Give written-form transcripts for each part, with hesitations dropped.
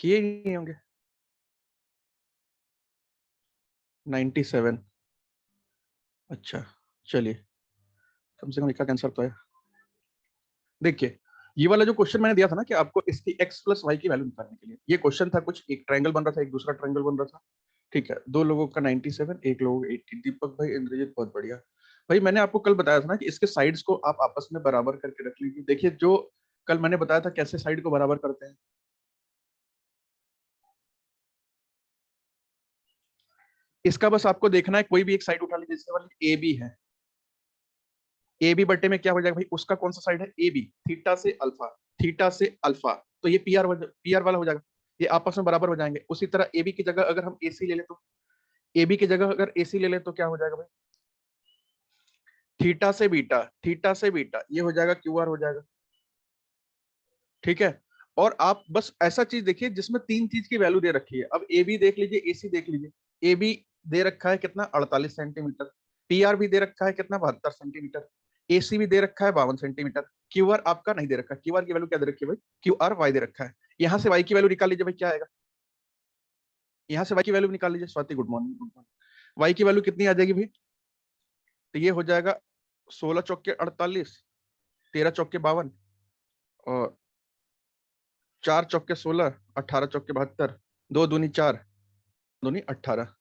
किए नहीं होंगे। 97। अच्छा चलिए, कम से कम एक का आंसर तो है। देखिए ये वाला जो क्वेश्चन मैंने दिया था ना कि आपको इसकी x प्लस वाई की वैल्यू निकालने के लिए, ये क्वेश्चन था कुछ, एक ट्रायंगल बन रहा था, एक दूसरा ट्रायंगल बन रहा था, ठीक है। दो लोगों का 97, एक लोगों का 80। दीपक भाई, इंद्रजीत बहुत बढ़िया भाई। मैंने आपको कल बताया था ना कि इसके साइड्स को आप आपस में बराबर करके रख लीजिए। देखिए जो कल मैंने बताया था कैसे साइड को बराबर करते हैं। इसका बस आपको देखना है, कोई भी एक साइड उठा लीजिए, जैसे वाली ए बी है, ए बी बटे में क्या हो जाएगा भाई, उसका कौन सा साइड है, ए बी, थीटा से अल्फा, थीटा से अल्फा, तो ये पी आर वाला हो जाएगा, ये आपस में बराबर हो जाएंगे। उसी तरह ए बी की जगह अगर हम ए सी ले ले तो, ए बी की जगह अगर ए सी ले ले तो क्या हो जाएगा भाई, थीटा से बीटा, थीटा से बीटा, ये हो जाएगा क्यू आर हो जाएगा, ठीक है। और आप बस ऐसा चीज देखिए जिसमें तीन चीज की वैल्यू दे रखी है। अब ए बी देख लीजिए, ए सी देख लीजिए। ए बी दे रखा है कितना, 48 सेंटीमीटर। पी आर भी दे रखा है कितना, 72 सेंटीमीटर। ए सी भी दे रखा है 52 सेंटीमीटर। क्यू आर आपका नहीं दे रखा। क्यू आर की वैल्यू क्या दे रखी है भाई, क्यू आर वाई दे रखा है। यहाँ से वाई की वैल्यू निकाल लीजिए भाई, क्या आएगा, यहाँ से वाई की वैल्यू निकाल लीजिए। Swati good morning, good morning. Y की वैल्यू कितनी आ जाएगी भाई, तो ये हो जाएगा 16 चौके 48, 13 चौके 52, और 4 चौके 16, 18 चौके 72, 2 दूनी 4, दूनी 18।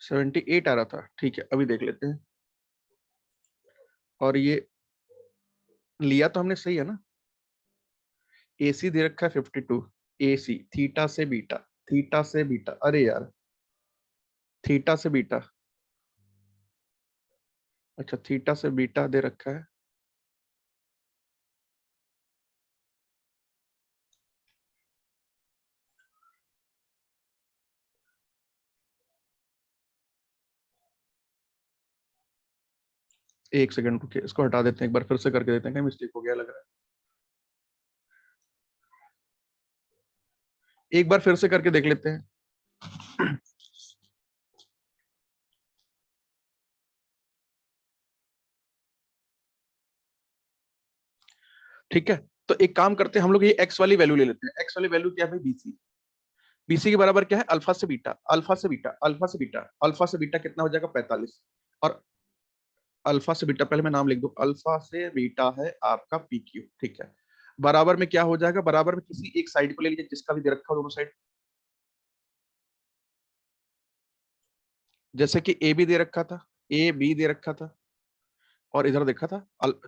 सेवेंटी एट आ रहा था, ठीक है अभी देख लेते हैं। और ये लिया तो हमने सही है ना, ए सी दे रखा है 52, ए सी थीटा से बीटा, थीटा से बीटा, अरे यार थीटा से बीटा, अच्छा थीटा से बीटा दे रखा है। एक सेकंड रुकिए, इसको हटा देते हैं, एक बार फिर से करके देते हैं, कहीं मिस्टेक हो गया लग रहा है। एक बार फिर से करके देख लेते हैं। ठीक है, तो एक काम करते हैं हम लोग, ये एक्स वाली वैल्यू ले लेते हैं। एक्स वाली वैल्यू क्या है भाई, बीसी। बीसी के बराबर क्या है, अल्फा से बीटा, अल्फा से बीटा, अल्फा से बीटा, अल्फा से बीटा कितना हो जाएगा 45। और अल्फा से बीटा, पहले मैं नाम लिख दूं, अल्फा से बीटा है आपका पी क्यू, ठीक है। बराबर में क्या हो जाएगा, बराबर में किसी एक साइड को ले लीजिए जिसका भी दे रखा हो, दोनों साइड। जैसे कि ए बी दे रखा था, ए बी दे रखा था, और इधर देखा था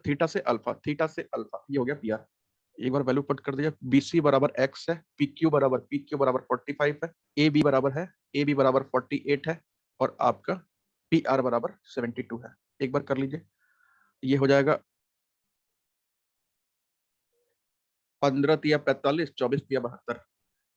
थीटा से अल्फा, थीटा से अल्फा, ये हो गया पी आर। एक बार वैल्यू पुट कर दिया, बीसी बराबर एक्स है, पी क्यू बराबर 45 है, ए बी बराबर है, ए बी बराबर 48 है, और आपका पी आर बराबर 72 है। एक बार कर लीजिए, ये हो जाएगा 15 तिया 45, 24 तिया 72,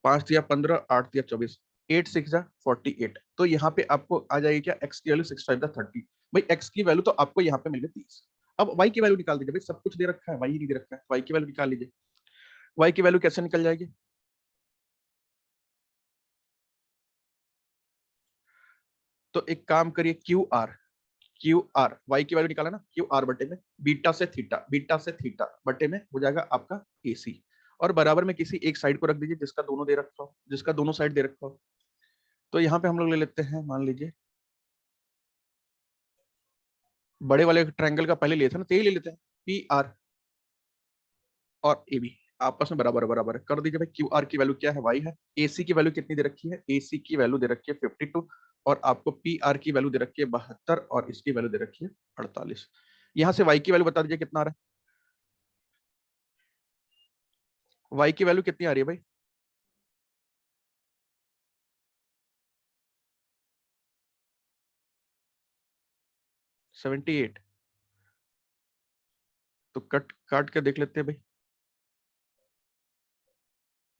5 तिया 15, 8 तिया 24, 8 6 जा 48। तो यहाँ पे आपको आ जाएगी क्या, एक्स की वैल्यू 6 5 30। भाई एक्स की वैल्यू तो आपको यहाँ पे मिल गई 30। अब वाई की वैल्यू निकाल दीजिए भाई, सब कुछ दे रखा है, वाई ही नहीं दे रखा है, वाई की वैल्यू निकाल लीजिए। वाई की वैल्यू कैसे निकल जाएगी, तो एक काम करिए, Q R, Q R Y की वैल्यू निकाला ना, क्यू आर बटे में बीटा से थीटा, बीटा से थीटा बटे में हो जाएगा आपका ए सी। और बराबर में किसी एक साइड को रख दीजिए जिसका दोनों दे रखा हो, जिसका दोनों साइड दे रखा हो। तो यहाँ पे हम लोग ले लेते हैं, मान लीजिए बड़े वाले ट्रायंगल का पहले लिए थे ना, तो यही ले लेते हैं, पी आर और ए बी आपस में बराबर बराबर है। कर दीजिए भाई, क्यू आर की वैल्यू क्या है, वाई है। ए सी की वैल्यू कितनी दे रखी है, ए सी की वैल्यू दे रखी है 52, और आपको पी आर की वैल्यू दे रखी है 72, और इसकी वैल्यू दे रखी है 48। यहाँ से वाई की वैल्यू बता दीजिए कितना आ रहा है, वाई की वैल्यू कितनी आ रही है भाई, 78। तो कट काट के देख लेते हैं भाई,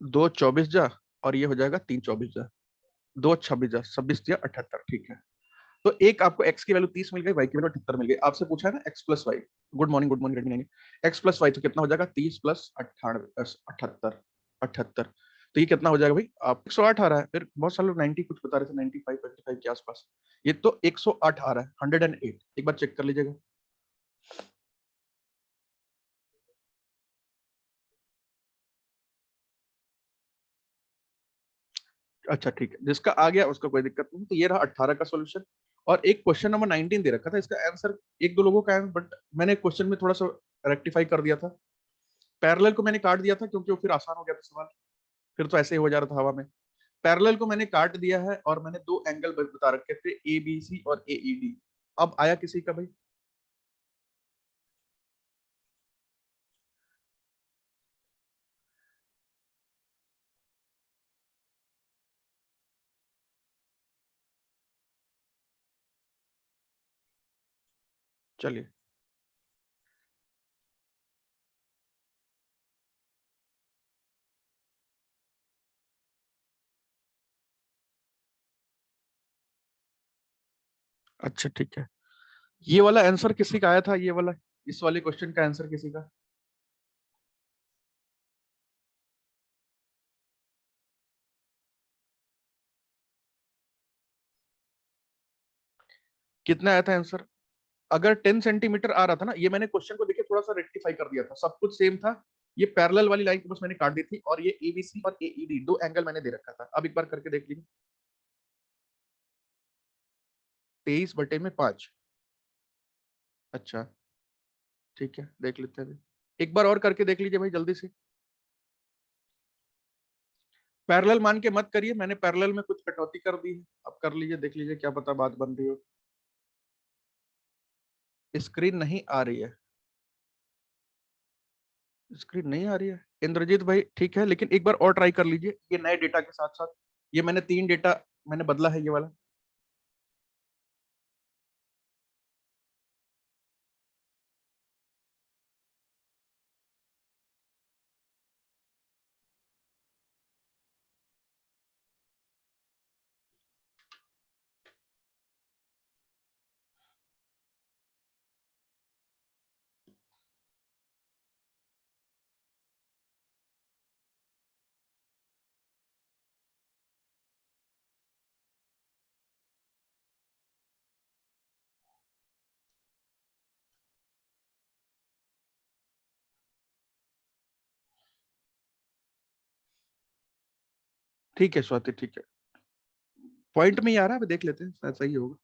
2 24 जा, और ये हो जाएगा 3 24 जा, 2 26 जा, 26 या 78, ठीक है। तो एक आपको x की वैल्यू 30 मिल गई, y की वैल्यू 78 मिल गई। आपसे पूछा है ना x plus Y, good morning good morning करेंगे, x प्लस वाई तो कितना हो जाएगा 30 प्लस 78 78। तो ये कितना हो जाएगा भाई, आप 108 आ रहा है। फिर बहुत सारे लोग 90 कुछ बता रहे थे, 95 25 के आसपास, ये तो 108 आ रहा है, 108। एक बार चेक कर लीजिएगा। अच्छा ठीक है, जिसका आ गया उसका कोई दिक्कत नहीं। तो ये रहा 18 का सॉल्यूशन। और एक क्वेश्चन नंबर 19 दे रखा था, इसका आंसर एक दो लोगों का है, बट मैंने क्वेश्चन में थोड़ा सा रेक्टिफाई कर दिया था। पैरेलल को मैंने काट दिया था क्योंकि वो फिर आसान हो गया था सवाल, फिर तो ऐसे ही हो जा रहा था हवा में। पैरेलल को मैंने काट दिया है और मैंने दो एंगल बता रखे थे, ए बी सी और ए ई डी। अब आया किसी का भाई? चलिए, अच्छा ठीक है। ये वाला आंसर किसी का आया था, ये वाला, इस वाले क्वेश्चन का आंसर किसी का? कितना आया था आंसर? अगर 10 सेंटीमीटर आ रहा था ना, ये मैंने क्वेश्चन को देखिए थोड़ा सा रेक्टिफाई कर दिया था, सब कुछ सेम था। ये पैरेलल वाली लाइन को बस मैंने काट दी थी, और ये एबीसी और एईडी दो एंगल मैंने दे रखा था। अब एक बार करके देख लीजिए। 23/5। अच्छा ठीक है, देख लेते हैं। एक बार और करके देख लीजिए भाई जल्दी से। पैरेलल मान के मत करिए, मैंने पैरेलल में कुछ कटौती कर दी है। अब कर लीजिए, देख लीजिए, क्या पता बात बन रही हो। स्क्रीन नहीं आ रही है? स्क्रीन नहीं आ रही है इंद्रजीत भाई, ठीक है, लेकिन एक बार और ट्राई कर लीजिए ये नए डेटा के साथ साथ। ये मैंने 3 डेटा मैंने बदला है, ये वाला। ठीक है स्वाति, ठीक है, पॉइंट में ही आ रहा है, अब देख लेते हैं शायद सही होगा।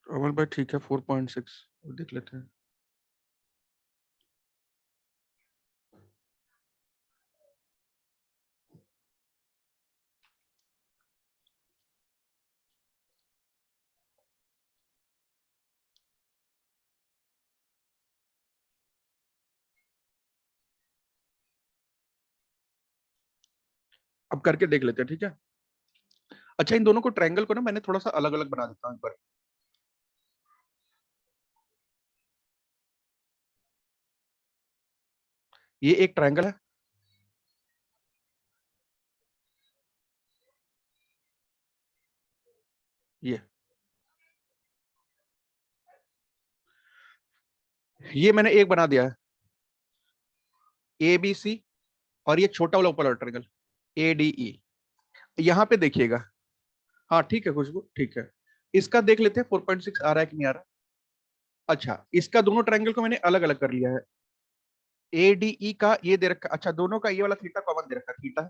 अमल भाई ठीक है, 4.6 देख लेते हैं। अब करके देख लेते हैं, ठीक है। अच्छा, इन दोनों को ट्रायंगल को ना मैंने थोड़ा सा अलग अलग बना देता हूँ एक बार। ये एक ट्रायंगल है, ये मैंने एक बना दिया है, ए बी सी। और ये छोटा वाला ऊपर वाला ट्रायंगल ए डी ई। यहाँ पे देखिएगा। हाँ ठीक है खुशबू, ठीक है। इसका देख लेते हैं 4.6 आ रहा है कि नहीं आ रहा। अच्छा, इसका दोनों ट्रायंगल को मैंने अलग अलग कर लिया है। ए डी ई का ये दे रखा, अच्छा दोनों का ये वाला थीटा कॉमन दे रखा है, थीटा।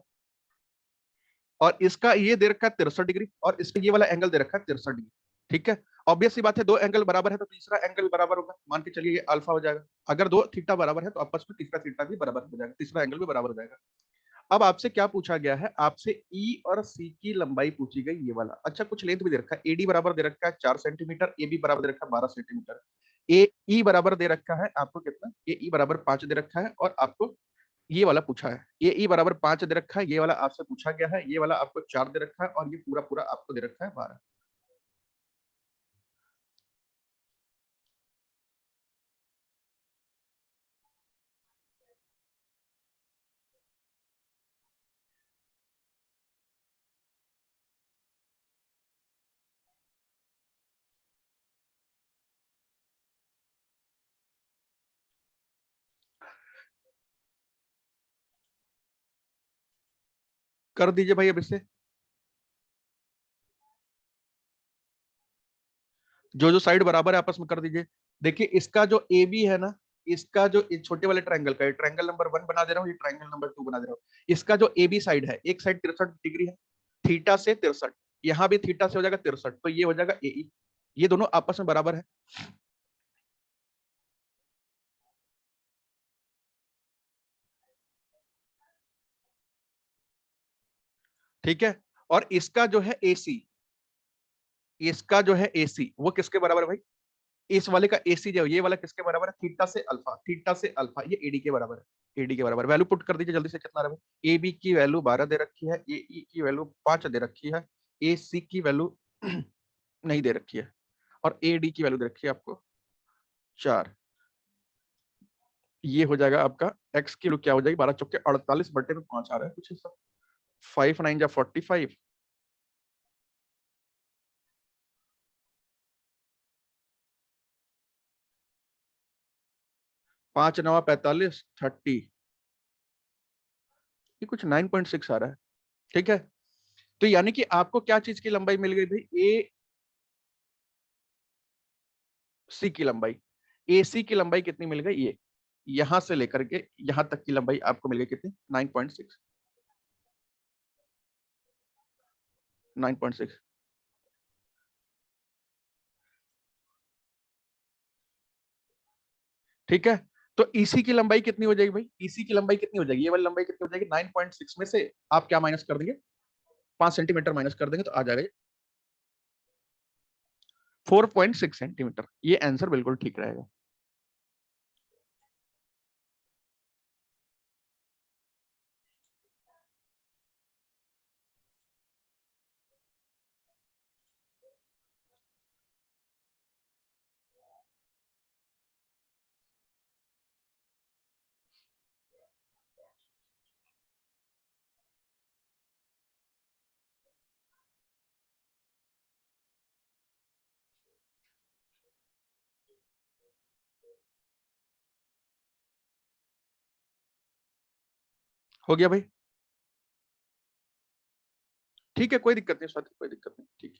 और इसका ये दे रखा है 63 डिग्री, और इसका ये वाला एंगल दे रखा है 63 डिग्री। ठीक है, ऑब्वियस सी बात है, दो एंगल बराबर है तो तीसरा एंगल बराबर होगा, मान के चलिए ये अल्फा हो जाएगा। अगर दो थीटा बराबर है तो आपस में तीसरा थीटा भी बराबर हो जाएगा, तीसरा एंगल भी बराबर हो जाएगा। अब आपसे क्या पूछा गया है, आपसे ई और सी की लंबाई पूछी गई, ये वाला। अच्छा, कुछ लेंथ भी दे रखा है, एडी बराबर दे रखा है 4 सेंटीमीटर, ए बी बराबर दे रखा है 12 सेंटीमीटर। ए ई बराबर दे रखा है आपको कितना, ए ई बराबर 5 दे रखा है, और आपको ये वाला पूछा है, ये ई बराबर 5 दे रखा है, ये वाला आपसे पूछा गया है, ये वाला आपको 4 दे रखा है, और ये पूरा पूरा आपको दे रखा है 12। कर दीजिए भाई अब इसे, जो जो साइड बराबर है आपस में कर दीजिए। देखिए इसका जो ए बी है ना, इसका जो इस छोटे वाले ट्रायंगल का, ट्रायंगल नंबर 1 बना दे रहा हूँ, ये ट्रायंगल नंबर 2 बना दे रहा हूँ। इसका जो ए बी साइड है, एक साइड 63 डिग्री है, थीटा से 63, यहाँ भी थीटा से हो जाएगा 63, तो ये हो जाएगा ए ई, ये दोनों आपस में बराबर है। ठीक है, और इसका जो है ए सी, इसका जो है ए सी वो किसके बराबर है भाई, इस वाले का एसी जो ये वाला किसके बराबर है, थीटा से अल्फा, थीटा से अल्फा, ये एडी के बराबर है, एडी के बराबर। वैल्यू पुट कर दीजिए जल्दी से, कितना रहा, ए बी की वैल्यू 12 दे रखी है, ए ई की वैल्यू 5 दे रखी है, ए सी की वैल्यू नहीं दे रखी है, और ए डी की वैल्यू दे रखी है आपको 4। ये हो जाएगा आपका एक्स की वैल्यू क्या हो जाएगी, 12 चौके 48 बटे में 5 आ रहा है कुछ ऐसा, 5 9 जा 45, 5 9 45 30, ये कुछ 9.6 आ रहा है। ठीक है, तो यानी कि आपको क्या चीज की लंबाई मिल गई भाई, ए सी की लंबाई, ए सी की लंबाई कितनी मिल गई, ये यहां से लेकर के यहां तक की लंबाई आपको मिल गई कितनी, 9.6, 9.6। ठीक है, तो ईसी की लंबाई कितनी हो जाएगी भाई, ईसी की लंबाई कितनी हो जाएगी, ये वाली लंबाई कितनी हो जाएगी, 9.6 में से आप क्या माइनस कर देंगे, 5 सेंटीमीटर माइनस कर देंगे, तो आ जाएगा 4.6 सेंटीमीटर। ये आंसर बिल्कुल ठीक रहेगा। हो गया भाई, ठीक है, कोई दिक्कत नहीं स्वाति, कोई दिक्कत नहीं, ठीक है,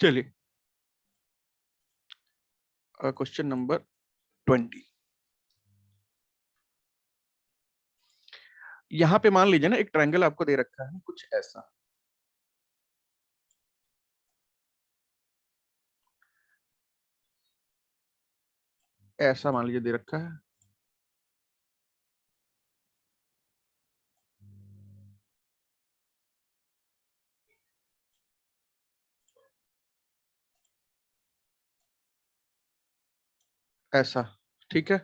चलिए क्वेश्चन नंबर 20। यहाँ पे मान लीजिए ना, एक ट्रायंगल आपको दे रखा है कुछ ऐसा, ऐसा मान लीजिए दे रखा है, ऐसा, ठीक है,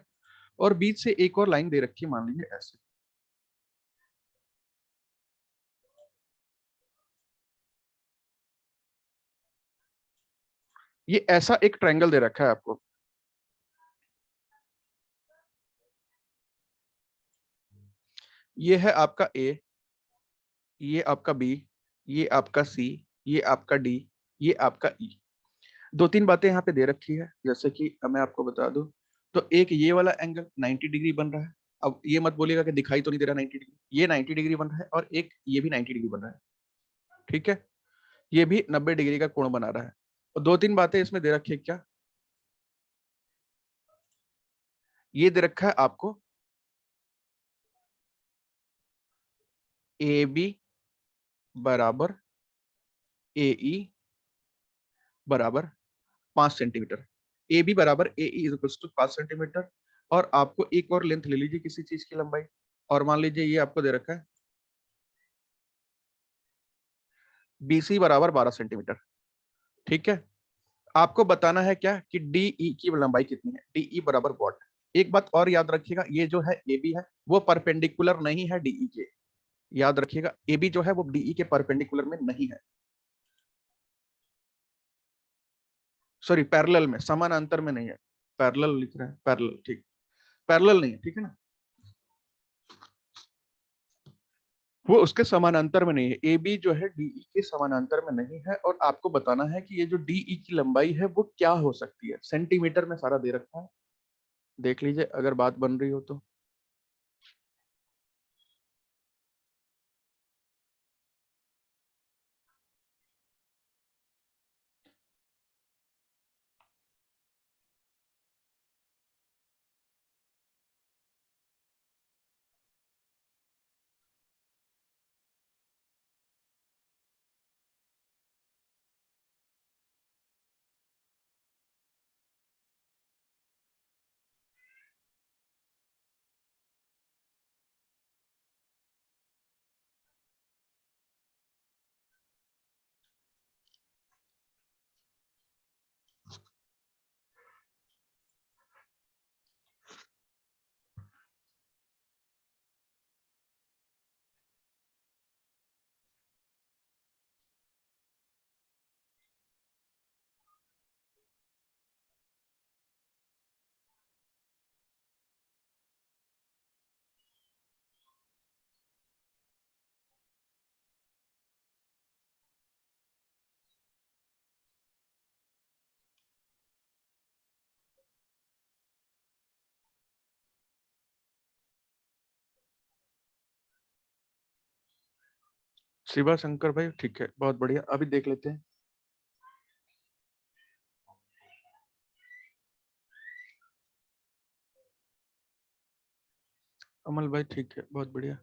और बीच से एक और लाइन दे रखी है, मान लीजिए ऐसे, ये ऐसा एक ट्रायंगल दे रखा है आपको, ये है आपका ए, ये आपका बी, ये आपका सी, ये आपका डी, ये आपका ई। दो तीन बातें यहाँ पे दे रखी है, जैसे कि मैं आपको बता दूं, तो एक ये वाला एंगल 90 डिग्री बन रहा है, अब ये मत बोलिएगा कि दिखाई तो नहीं दे रहा 90 डिग्री, ये 90 डिग्री बन रहा है, और एक ये भी 90 डिग्री बन रहा है, ठीक है, ये भी 90 डिग्री का कोण बना रहा है। और दो तीन बातें इसमें दे रखी है, क्या, ये दे रखा है आपको ए बी बराबर ए ई बराबर 5 सेंटीमीटर, ए बी बराबर ए ई इज टू 5 सेंटीमीटर, और आपको एक और लेंथ ले लीजिए किसी चीज की लंबाई, और मान लीजिए ये आपको दे रखा है बी सी बराबर 12 सेंटीमीटर। ठीक है, आपको बताना है क्या कि डीई की लंबाई कितनी है, डीई बराबर वॉट। एक बात और याद रखिएगा, ये जो है ए बी है वो परपेंडिकुलर नहीं है डीई के, याद रखिएगा ए बी जो है वो डीई के परपेंडिकुलर में नहीं है, सॉरी पैरेलल में, समानांतर में नहीं है, पैरेलल लिख रहे हैं, पैरेलल, ठीक, पैरेलल नहीं है, ठीक है ना, वो उसके समानांतर में नहीं है, ए बी जो है डीई के समानांतर में नहीं है। और आपको बताना है कि ये जो डीई की लंबाई है वो क्या हो सकती है, सेंटीमीटर में सारा दे रखा है, देख लीजिए अगर बात बन रही हो तो। शिवा शंकर भाई, ठीक है, बहुत बढ़िया, अभी देख लेते हैं। अमल भाई, ठीक है, बहुत बढ़िया।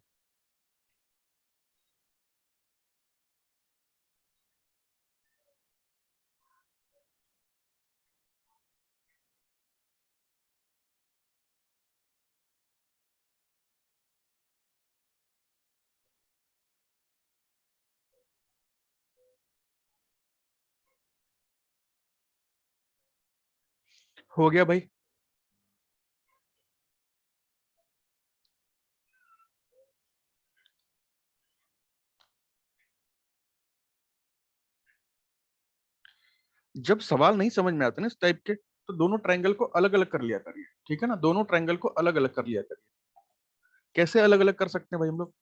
हो गया भाई। जब सवाल नहीं समझ में आते ना इस टाइप के, तो दोनों ट्रायंगल को अलग अलग कर लिया करिए, ठीक है ना, दोनों ट्रायंगल को अलग अलग कर लिया करिए। कैसे अलग अलग कर सकते हैं भाई हम लोग,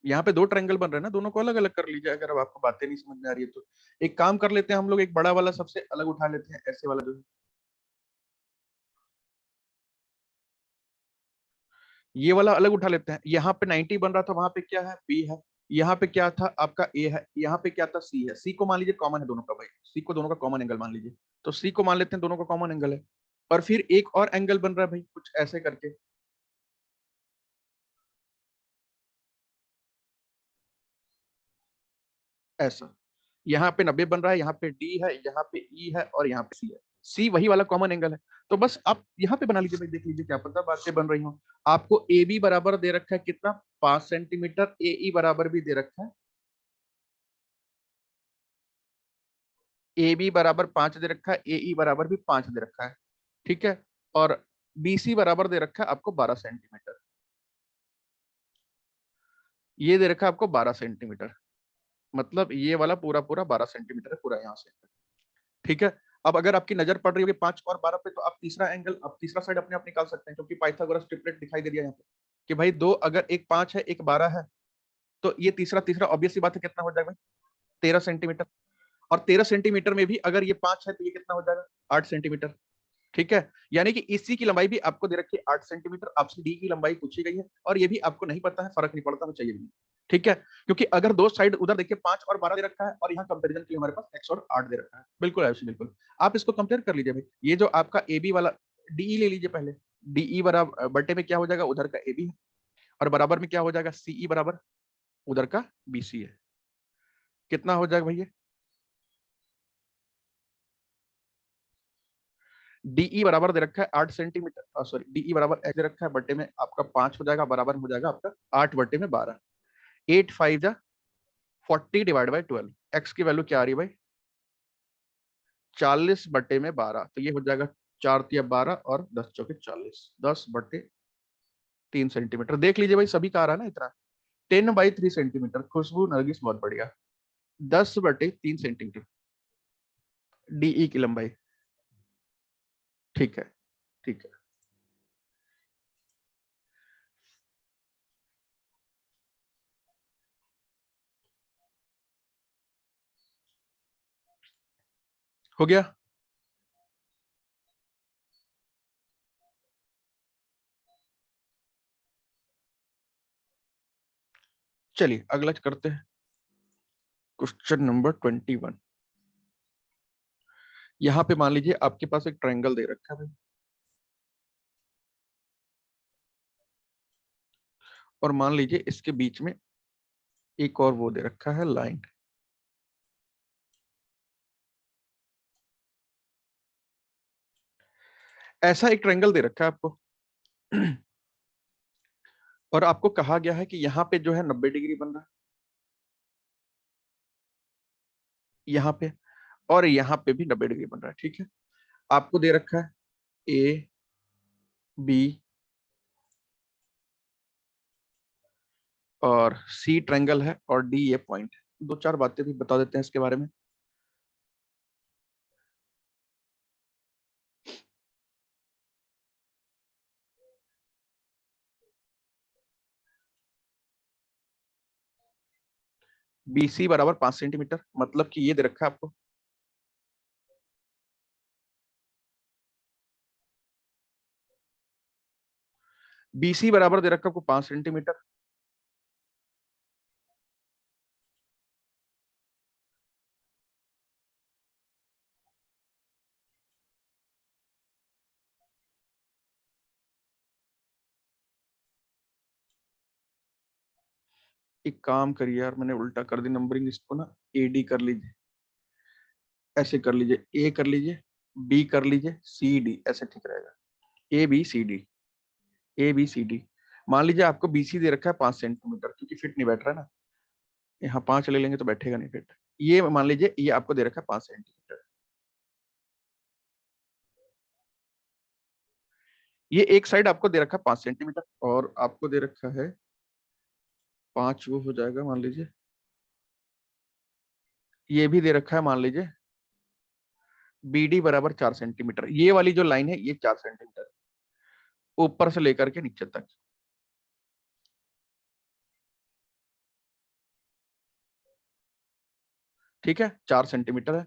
यहाँ पे दो ट्रायंगल बन रहे हैं ना, दोनों को अलग अलग कर लीजिए, अगर अब आपको बातें नहीं समझ में आ रही है तो। एक काम कर लेते हैं हम लोग, एक बड़ा वाला सबसे अलग उठा लेते हैं, ऐसे वाला जो है, ये वाला अलग उठा लेते हैं। यहाँ पे 90 बन रहा था, वहां पे क्या है, बी है। यहाँ पे क्या था आपका, ए है। यहाँ पे क्या था, सी है। सी को मान लीजिए कॉमन है दोनों का भाई, सी को दोनों का कॉमन एंगल मान लीजिए, तो सी को मान लेते हैं दोनों का कॉमन एंगल है। और फिर एक और एंगल बन रहा है भाई कुछ ऐसे करके, ऐसा। यहाँ पे 90 बन रहा है, यहाँ पे डी है, यहाँ पे ई है, और यहाँ पे सी है। सी वही वाला कॉमन एंगल है। तो बस आप यहाँ पे बना लीजिए भाई, देख लीजिए क्या पता बातें बन रही हो। आपको ए बी बराबर दे रखा है कितना, 5 सेंटीमीटर, ए ई बराबर भी दे रखा है, ए बी बराबर 5 दे रखा है, ए ई बराबर भी 5 दे रखा है, ठीक है। और बी सी बराबर दे रखा है आपको 12 सेंटीमीटर, ये दे रखा है आपको 12 सेंटीमीटर, मतलब ये वाला पूरा पूरा 12 सेंटीमीटर है पूरा यहाँ से, ठीक है। अब अगर आपकी नजर पड़ रही होगी 5 और 12 पे, तो आप तीसरा एंगल, आप तीसरा साइड अपने आप निकाल सकते हैं, क्योंकि पाइथागोरस ट्रिपलेट दिखाई दे रही है यहाँ पे कि भाई दो, अगर एक 5 है एक 12 है, तो ये तीसरा तीसरा ऑब्वियस सी बात है कितना हो जाएगा भाई, 13 सेंटीमीटर। और 13 सेंटीमीटर में भी अगर ये 5 है तो ये कितना हो जाएगा, 8 सेंटीमीटर, ठीक है। यानी कि इसी की लंबाई भी आपको दे रखी है 8 सेंटीमीटर, आपसे डी की लंबाई पूछी गई है, और ये भी आपको नहीं पता है, फर्क नहीं पड़ता, वो चाहिए भी नहीं, ठीक है। क्योंकि अगर दो साइड उधर देखिए 5 और 12 दे रखा है, और यहाँ कंपेरिजन के लिए हमारे पास एक्स और 8 दे रखा है, बिल्कुल ऐसे, बिल्कुल। आप इसको कंपेयर कर लीजिए भाई, ये जो आपका ए बी वाला, डीई ले लीजिए पहले, डीई बराबर बटे में क्या हो जाएगा, उधर का ए बी है, और बराबर में क्या हो जाएगा, सीई बराबर उधर का बी सी है। कितना हो जाएगा भैया, डीई बराबर दे रखा है 8 सेंटीमीटर, सॉरी डीई बराबर एक्स दे रखा है, बटे में आपका 5 हो जाएगा, बराबर हो जाएगा आपका 8/12, 8 5 जा 40 डिवाइड बाई 12, एक्स की वैल्यू क्या आ रही है भाई, 40/12, तो ये हो जाएगा 4×12 और 10×4 = 40, 10/3 सेंटीमीटर। देख लीजिए भाई, सभी का आ रहा है ना इतना। 10/3 सेंटीमीटर। खुशबू नरगिस बहुत बढ़िया। 10/3 सेंटीमीटर डीई की लंबाई। ठीक है, ठीक है। हो गया। चलिए अगला करते हैं। Question number 21। यहां पे मान लीजिए आपके पास एक ट्रायंगल दे रखा है भाई, और मान लीजिए इसके बीच में एक और वो दे रखा है लाइन। ऐसा एक ट्रायंगल दे रखा है आपको और आपको कहा गया है कि यहाँ पे जो है 90 डिग्री बन रहा है, यहाँ पे, और यहाँ पे भी 90 डिग्री बन रहा है। ठीक है, आपको दे रखा है ए बी और सी ट्रायंगल है, और डी ये पॉइंट है। दो चार बातें भी बता देते हैं इसके बारे में। BC बराबर 5 सेंटीमीटर, मतलब कि ये दे रखा है आपको। BC बराबर दे रखा है आपको 5 सेंटीमीटर। एक काम करिए यार, मैंने उल्टा कर दी नंबरिंग, इसको ना AD कर लीजिए, ऐसे कर लीजिए, ए कर लीजिए, बी कर लीजिए, CD, ऐसे ठीक रहेगा। ABCD, ABCD। मान लीजिए आपको BC दे रखा है 5 सेंटीमीटर, क्योंकि फिट नहीं बैठ रहा है ना, यहाँ 5 ले लेंगे तो बैठेगा नहीं फिट। ये मान लीजिए ये आपको दे रखा है 5 सेंटीमीटर। ये एक साइड आपको दे रखा है 5 सेंटीमीटर, और आपको दे रखा है 5, वो हो जाएगा मान लीजिए, ये भी दे रखा है मान लीजिए BD बराबर 4 सेंटीमीटर। ये वाली जो लाइन है ये 4 सेंटीमीटर, ऊपर से लेकर के नीचे तक। ठीक है, 4 सेंटीमीटर है।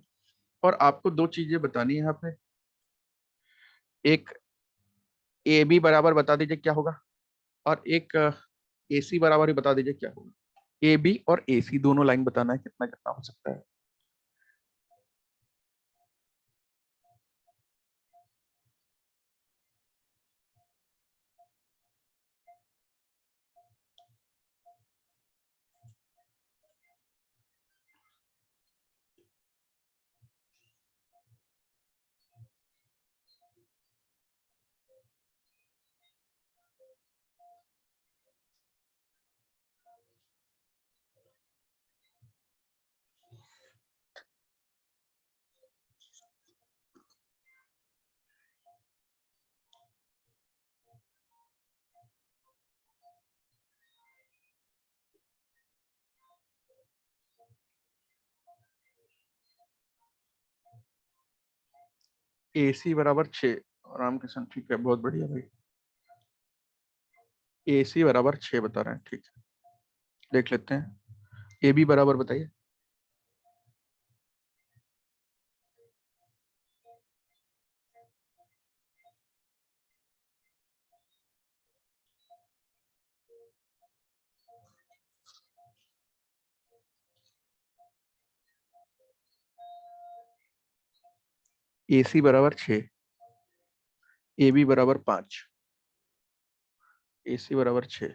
और आपको दो चीजें बतानी है यहाँ पे। एक AB बराबर बता दीजिए क्या होगा, और एक AC बराबर ही बता दीजिए क्या होगा। AB और AC दोनों लाइन बताना है, कितना कितना हो सकता है। AC बराबर 6। रामकृष्ण, ठीक है, बहुत बढ़िया भाई। AC बराबर 6 बता रहे हैं, ठीक है, देख लेते हैं। AB बराबर बताइए। AC बराबर 6, AB बराबर 5, AC बराबर 6।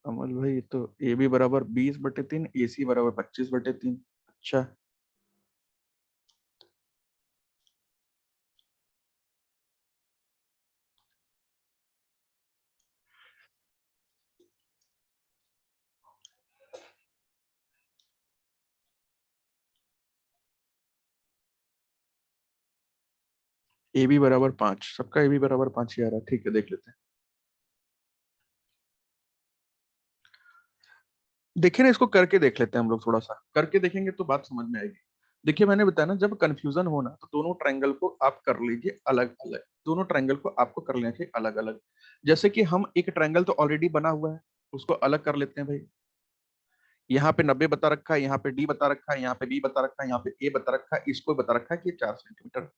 अमल भाई, तो AB बराबर 20/3, AC बराबर 25/3। अच्छा, ए बी बराबर 5, सबका ए बी बराबर 5 ही आ रहा है। ठीक है, देख लेते हैं। देखिए ना, इसको करके देख लेते हैं हम लोग, थोड़ा सा करके देखेंगे तो बात समझ में आएगी। देखिए मैंने बताया ना, जब कंफ्यूजन हो ना तो दोनों ट्रायंगल को आप कर लीजिए अलग अलग, दोनों ट्रायंगल को आपको कर लेना चाहिए अलग अलग। जैसे कि हम एक ट्रायंगल तो ऑलरेडी बना हुआ है, उसको अलग कर लेते हैं भाई। यहाँ पे 90 बता रखा है, यहाँ पे डी बता रखा है, यहाँ पे बी बता रखा है, यहाँ पे ए बता रखा है, इसको बता रखा है कि 4 सेंटीमीटर।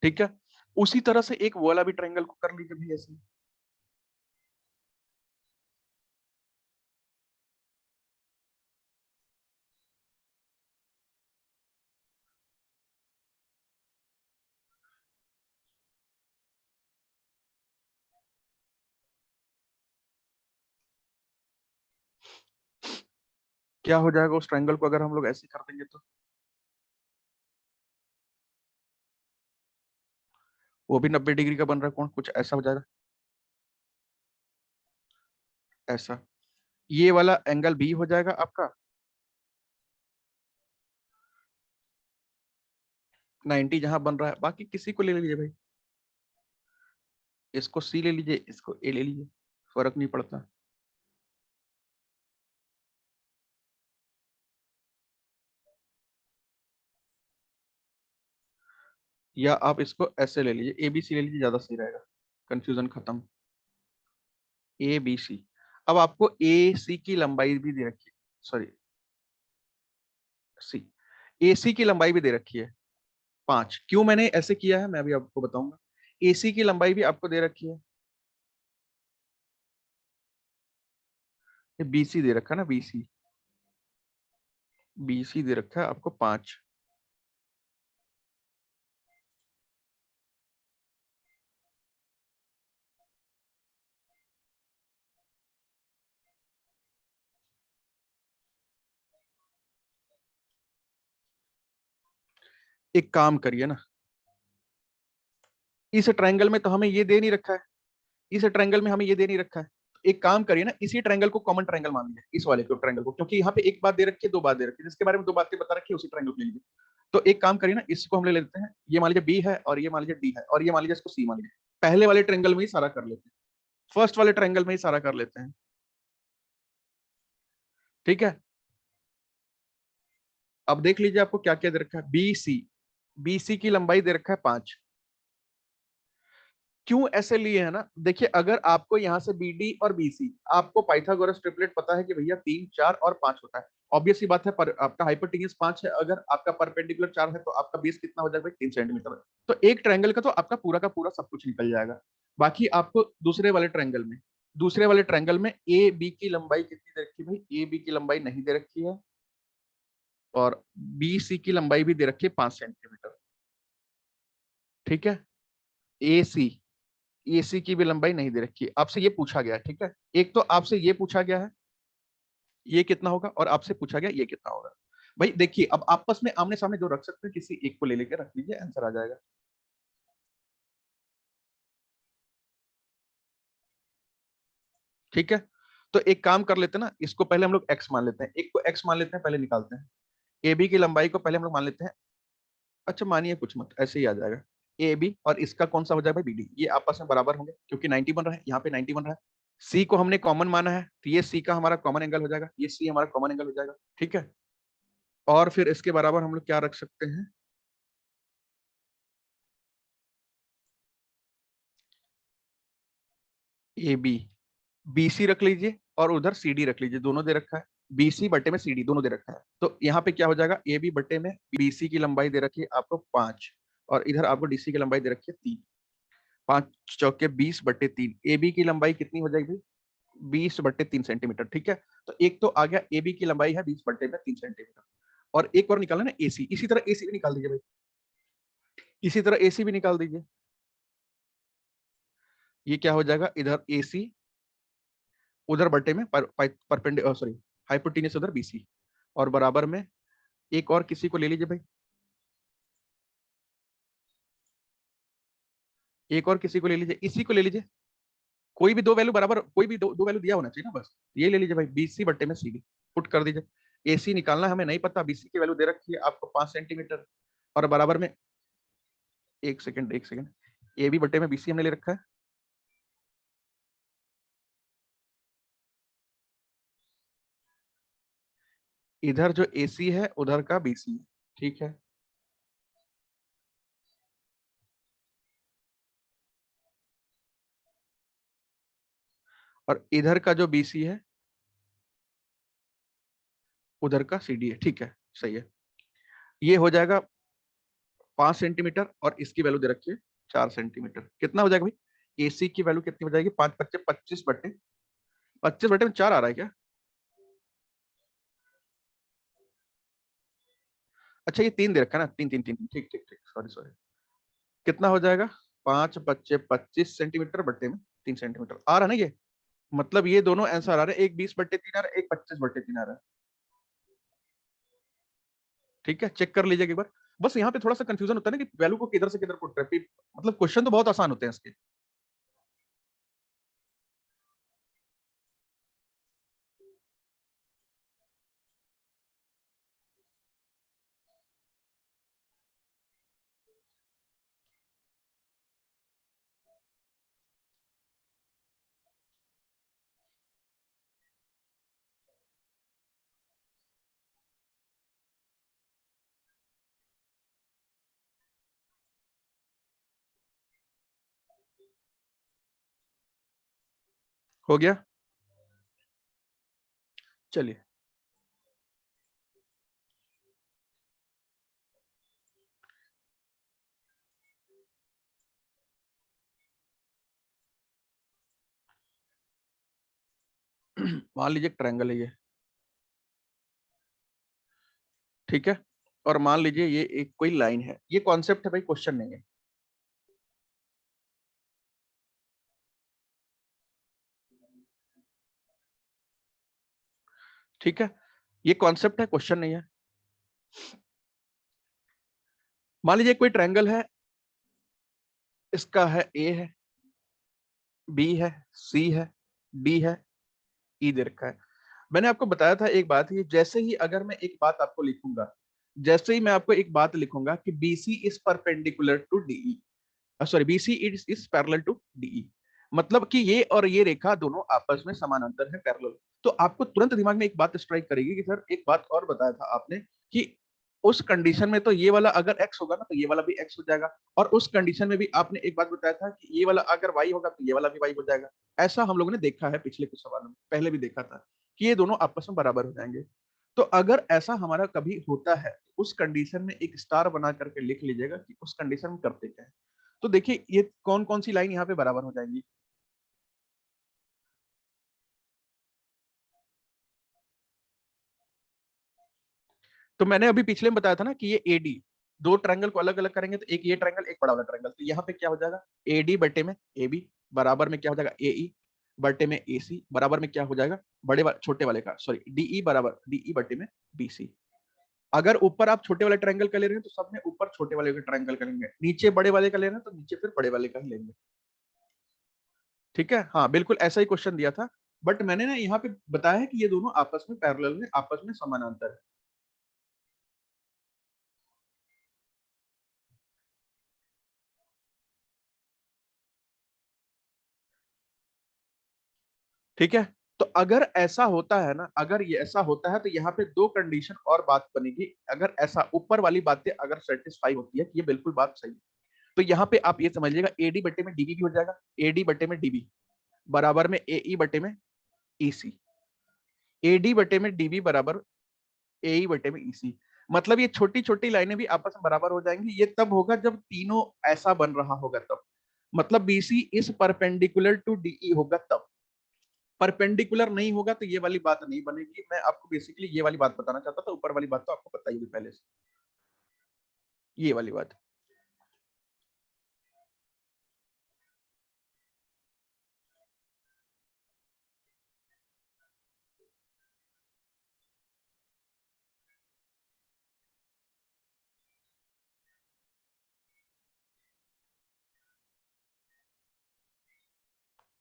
ठीक है, उसी तरह से एक वो वाला भी ट्रायंगल को कर लीजिए भाई ऐसे। क्या हो जाएगा उस ट्रायंगल को अगर हम लोग ऐसे कर देंगे तो? वो भी 90 डिग्री का बन रहा है, कौन कुछ ऐसा हो जाएगा, ऐसा। ये वाला एंगल बी हो जाएगा आपका 90 जहां बन रहा है। बाकी किसी को ले लीजिए भाई, इसको सी ले लीजिए, इसको ए ले लीजिए, फर्क नहीं पड़ता। या आप इसको ऐसे ले लीजिए, ए बी सी ले लीजिए, ज्यादा सही रहेगा, कंफ्यूजन खत्म। A B C. अब आपको ए सी की लंबाई भी दे रखी है, सॉरी, सी, ए सी की लंबाई भी दे रखी है 5। क्यों मैंने ऐसे किया है मैं अभी आपको बताऊंगा। एसी की लंबाई भी आपको दे रखी है, ये बीसी दे रखा है ना, बीसी, बीसी दे रखा है आपको 5। एक काम करिए ना, इस ट्रायंगल में तो हमें ये दे नहीं रखा है, इस ट्रायंगल में हमें ये दे नहीं रखा है। एक काम करिए ना, इसी ट्रायंगल को कॉमन ट्रायंगल मान लीजिए, इस वाले को ट्रायंगल को, क्योंकि यहाँ पे एक बात दे रखी है, दो बात दे रखी है, जिसके बारे में दो बातें बता रखी है, उसी ट्रायंगल को ले लीजिए। तो एक काम करिए ना, इसको हम ले लेते हैं, ये मान लीजिए बी है, और ये मान लीजिए डी है, और ये मान लीजिए इसको सी मान लीजिए। पहले वाले ट्रायंगल में ही सारा कर लेते हैं, फर्स्ट वाले ट्रायंगल में ही सारा कर लेते हैं। ठीक है, अब देख लीजिए आपको क्या क्या दे रखा है। बी सी, बी सी की लंबाई दे रखा है 5। क्यों ऐसे लिए है ना, देखिए अगर आपको यहाँ से बी डी और बी सी, आपको पाइथागोरस ट्रिपलेट पता है कि भैया 3, 4 और 5 होता है। ऑब्वियस सी बात है, पर आपका हाइपोटेन्यूज 5 है, अगर आपका परपेंडिकुलर 4 है, तो आपका बेस कितना हो जाएगा, 3 सेंटीमीटर। तो एक ट्रायंगल का तो आपका पूरा का पूरा सब कुछ निकल जाएगा। बाकी आपको दूसरे वाले ट्रायंगल में ए बी की लंबाई कितनी दे रखी है भाई, ए बी की लंबाई नहीं दे रखी है, और बी सी की लंबाई भी दे रखी है 5 सेंटीमीटर। ठीक है, ए सी, एसी की भी लंबाई नहीं दे रखी है, आपसे ये पूछा गया है। ठीक है, एक तो आपसे ये पूछा गया है ये कितना होगा, और आपसे पूछा गया ये कितना होगा। भाई देखिए, अब आपस में आमने सामने जो रख सकते हैं, किसी एक को ले लेकर रख लीजिए, आंसर आ जाएगा। ठीक है, तो एक काम कर लेते हैं ना, इसको पहले हम लोग एक्स मान लेते हैं, एक को एक्स मान लेते हैं, पहले निकालते हैं। ए बी की लंबाई को पहले हम लोग मान लेते हैं। अच्छा मानिए कुछ मत, ऐसे ही आ जाएगा। ए बी और इसका कौन सा हो जाएगा भाई, बी डी, ये आपस में बराबर होंगे, क्योंकि 90 बन रहा है, यहाँ पे 90 बन रहा है। सी को हमने कॉमन माना है, तो ये सी का हमारा कॉमन एंगल हो जाएगा, ये सी हमारा कॉमन एंगल हो जाएगा। ठीक है, और फिर इसके बराबर हम लोग क्या रख सकते हैं, ए बी, बी सी रख लीजिए, और उधर सी डी रख लीजिए, दोनों दे रखा है। बी सी बट्टे में सी डी दोनों दे रखा है, तो यहाँ पे क्या हो जाएगा, ए बी बट्टे में बी सी की लंबाई दे रखी है आपको 5, और इधर आपको डी सी की लंबाई दे रखी है 3। 5 चौके 20 बट्टे 3, ए बी की लंबाई कितनी हो जाएगी, 20 बट्टे 3 सेंटीमीटर। ठीक है, तो एक तो आ गया, ए बी की लंबाई है 20 बट्टे 3 सेंटीमीटर। और एक और निकाला ना ए सी, इसी तरह ए सी भी निकाल दीजिए भाई, इसी तरह ए सी भी निकाल दीजिए। ये क्या हो जाएगा, इधर ए सी, उधर बटे में परपेंडिकुलर, सॉरी, हाइपोटेन्यूज उधर बीसी, और बराबर में एक और किसी को ले लीजिए भाई, एक और किसी को ले लीजिए, इसी को ले लीजिए। कोई भी दो वैल्यू बराबर, कोई भी दो वैल्यू दिया होना चाहिए ना, बस ये ले लीजिए भाई, बीसी बट्टे में सी डी, पुट कर दीजिए। एसी निकालना हमें नहीं पता, बीसी की वैल्यू दे रखी है आपको 5 सेंटीमीटर, और बराबर में एक सेकंड, एक सेकंड, ए बी बटे में बीसी हमने ले रखा है, इधर जो एसी है उधर का बीसी है, ठीक है। और इधर का जो बीसी है उधर का सीडी है, ठीक है, सही है। ये हो जाएगा 5 सेंटीमीटर और इसकी वैल्यू दे रखी है 4 सेंटीमीटर। कितना हो जाएगा भाई, एसी की वैल्यू कितनी हो जाएगी, 5 25 25 बटे में 4 आ रहा है क्या? अच्छा ये 3 दे रखा है ना, 3 3 3, ठीक ठीक ठीक, सॉरी सॉरी। कितना हो जाएगा, 5 25 25 सेंटीमीटर बटे में 3 सेंटीमीटर आ रहा है ना ये। मतलब ये दोनों आंसर आ रहे हैं, एक 20 बटे 3 आ रहा है, एक 25 बटे 3 आ रहा है। ठीक है, चेक कर लीजिएगा एक बार। बस यहाँ पे थोड़ा सा कंफ्यूजन होता है ना कि वैल्यू को किधर से किधर पुट करें, मतलब क्वेश्चन तो बहुत आसान होते हैं इसके। हो गया, चलिए। मान लीजिए ट्रायंगल है ये, ठीक है। और मान लीजिए ये एक कोई लाइन है, ये कॉन्सेप्ट है भाई, क्वेश्चन नहीं है। ठीक है, ये कॉन्सेप्ट है, क्वेश्चन नहीं है। मान लीजिए कोई ट्रायंगल है, इसका है ए है, बी है, सी है, डी है, ई दे रखा है। मैंने आपको बताया था एक बात, ये जैसे ही अगर मैं एक बात आपको लिखूंगा, जैसे ही मैं आपको एक बात लिखूंगा कि BC is perpendicular to DE, sorry BC is parallel to DE, मतलब कि ये और ये रेखा दोनों आपस में समानांतर है, पैरेलल। तो आपको तुरंत दिमाग में एक बात स्ट्राइक करेगी कि सर एक बात और बताया था आपने कि उस कंडीशन में तो ये वाला अगर एक्स होगा ना तो ये वाला भी एक्स हो जाएगा, और उस कंडीशन में भी आपने एक बात बताया था कि ये वाला अगर वाई होगा तो ये वाला भी वाई हो जाएगा। ऐसा हम लोगों ने देखा है पिछले कुछ सवालों में, पहले भी देखा था कि ये दोनों आपस में बराबर हो जाएंगे। तो अगर ऐसा हमारा कभी होता है तो उस कंडीशन में एक स्टार बना करके लिख लीजिएगा कि उस कंडीशन में करते क्या है। तो देखिए ये कौन कौन सी लाइन यहाँ पे बराबर हो जाएंगी। तो मैंने अभी पिछले में बताया था ना कि ये एडी, दो ट्रायंगल को अलग अलग करेंगे तो एक ये ट्रायंगल एक बड़ा वाला ट्रायंगल, तो यहाँ पे क्या हो जाएगा, एडी बटे में ए बी बराबर में क्या हो जाएगा, ए ई बटे में ए सी बराबर में क्या हो जाएगा, छोटे वाले का सॉरी डीई बराबर डीई बटे में बी सी। अगर ऊपर आप छोटे वाले ट्रायंगल का ले रहे हैं तो सब में ऊपर छोटे वाले का ट्रायंगल करेंगे, नीचे बड़े वाले का ले रहे हैं तो नीचे फिर बड़े वाले का ही लेंगे। ठीक है, हाँ बिल्कुल ऐसा ही क्वेश्चन दिया था, बट मैंने ना यहाँ पे बताया है कि ये दोनों आपस में पैरेलल में, आपस में समानांतर है। ठीक है, तो अगर ऐसा होता है ना, अगर ये ऐसा होता है तो यहाँ पे दो कंडीशन और बात बनेगी। अगर ऐसा ऊपर वाली बातें अगर सेटिस्फाई होती है, ये बिल्कुल बात सही है, तो यहाँ पे आप ये समझिएगा एडी बटे में डीबी भी हो जाएगा, एडी बटे में डीबी बराबर में एई बटे में ईसी, एडी बटे में डीबी बराबर एई बटे में ईसी। मतलब ये छोटी छोटी लाइनें भी आपस में बराबर हो जाएंगी, ये तब होगा जब तीनों ऐसा बन रहा होगा तब, मतलब BC is perpendicular to DE होगा तब। परपेंडिकुलर नहीं होगा तो ये वाली बात नहीं बनेगी। मैं आपको बेसिकली ये वाली बात बताना चाहता था, ऊपर वाली बात तो आपको पता ही थी पहले से, ये वाली बात।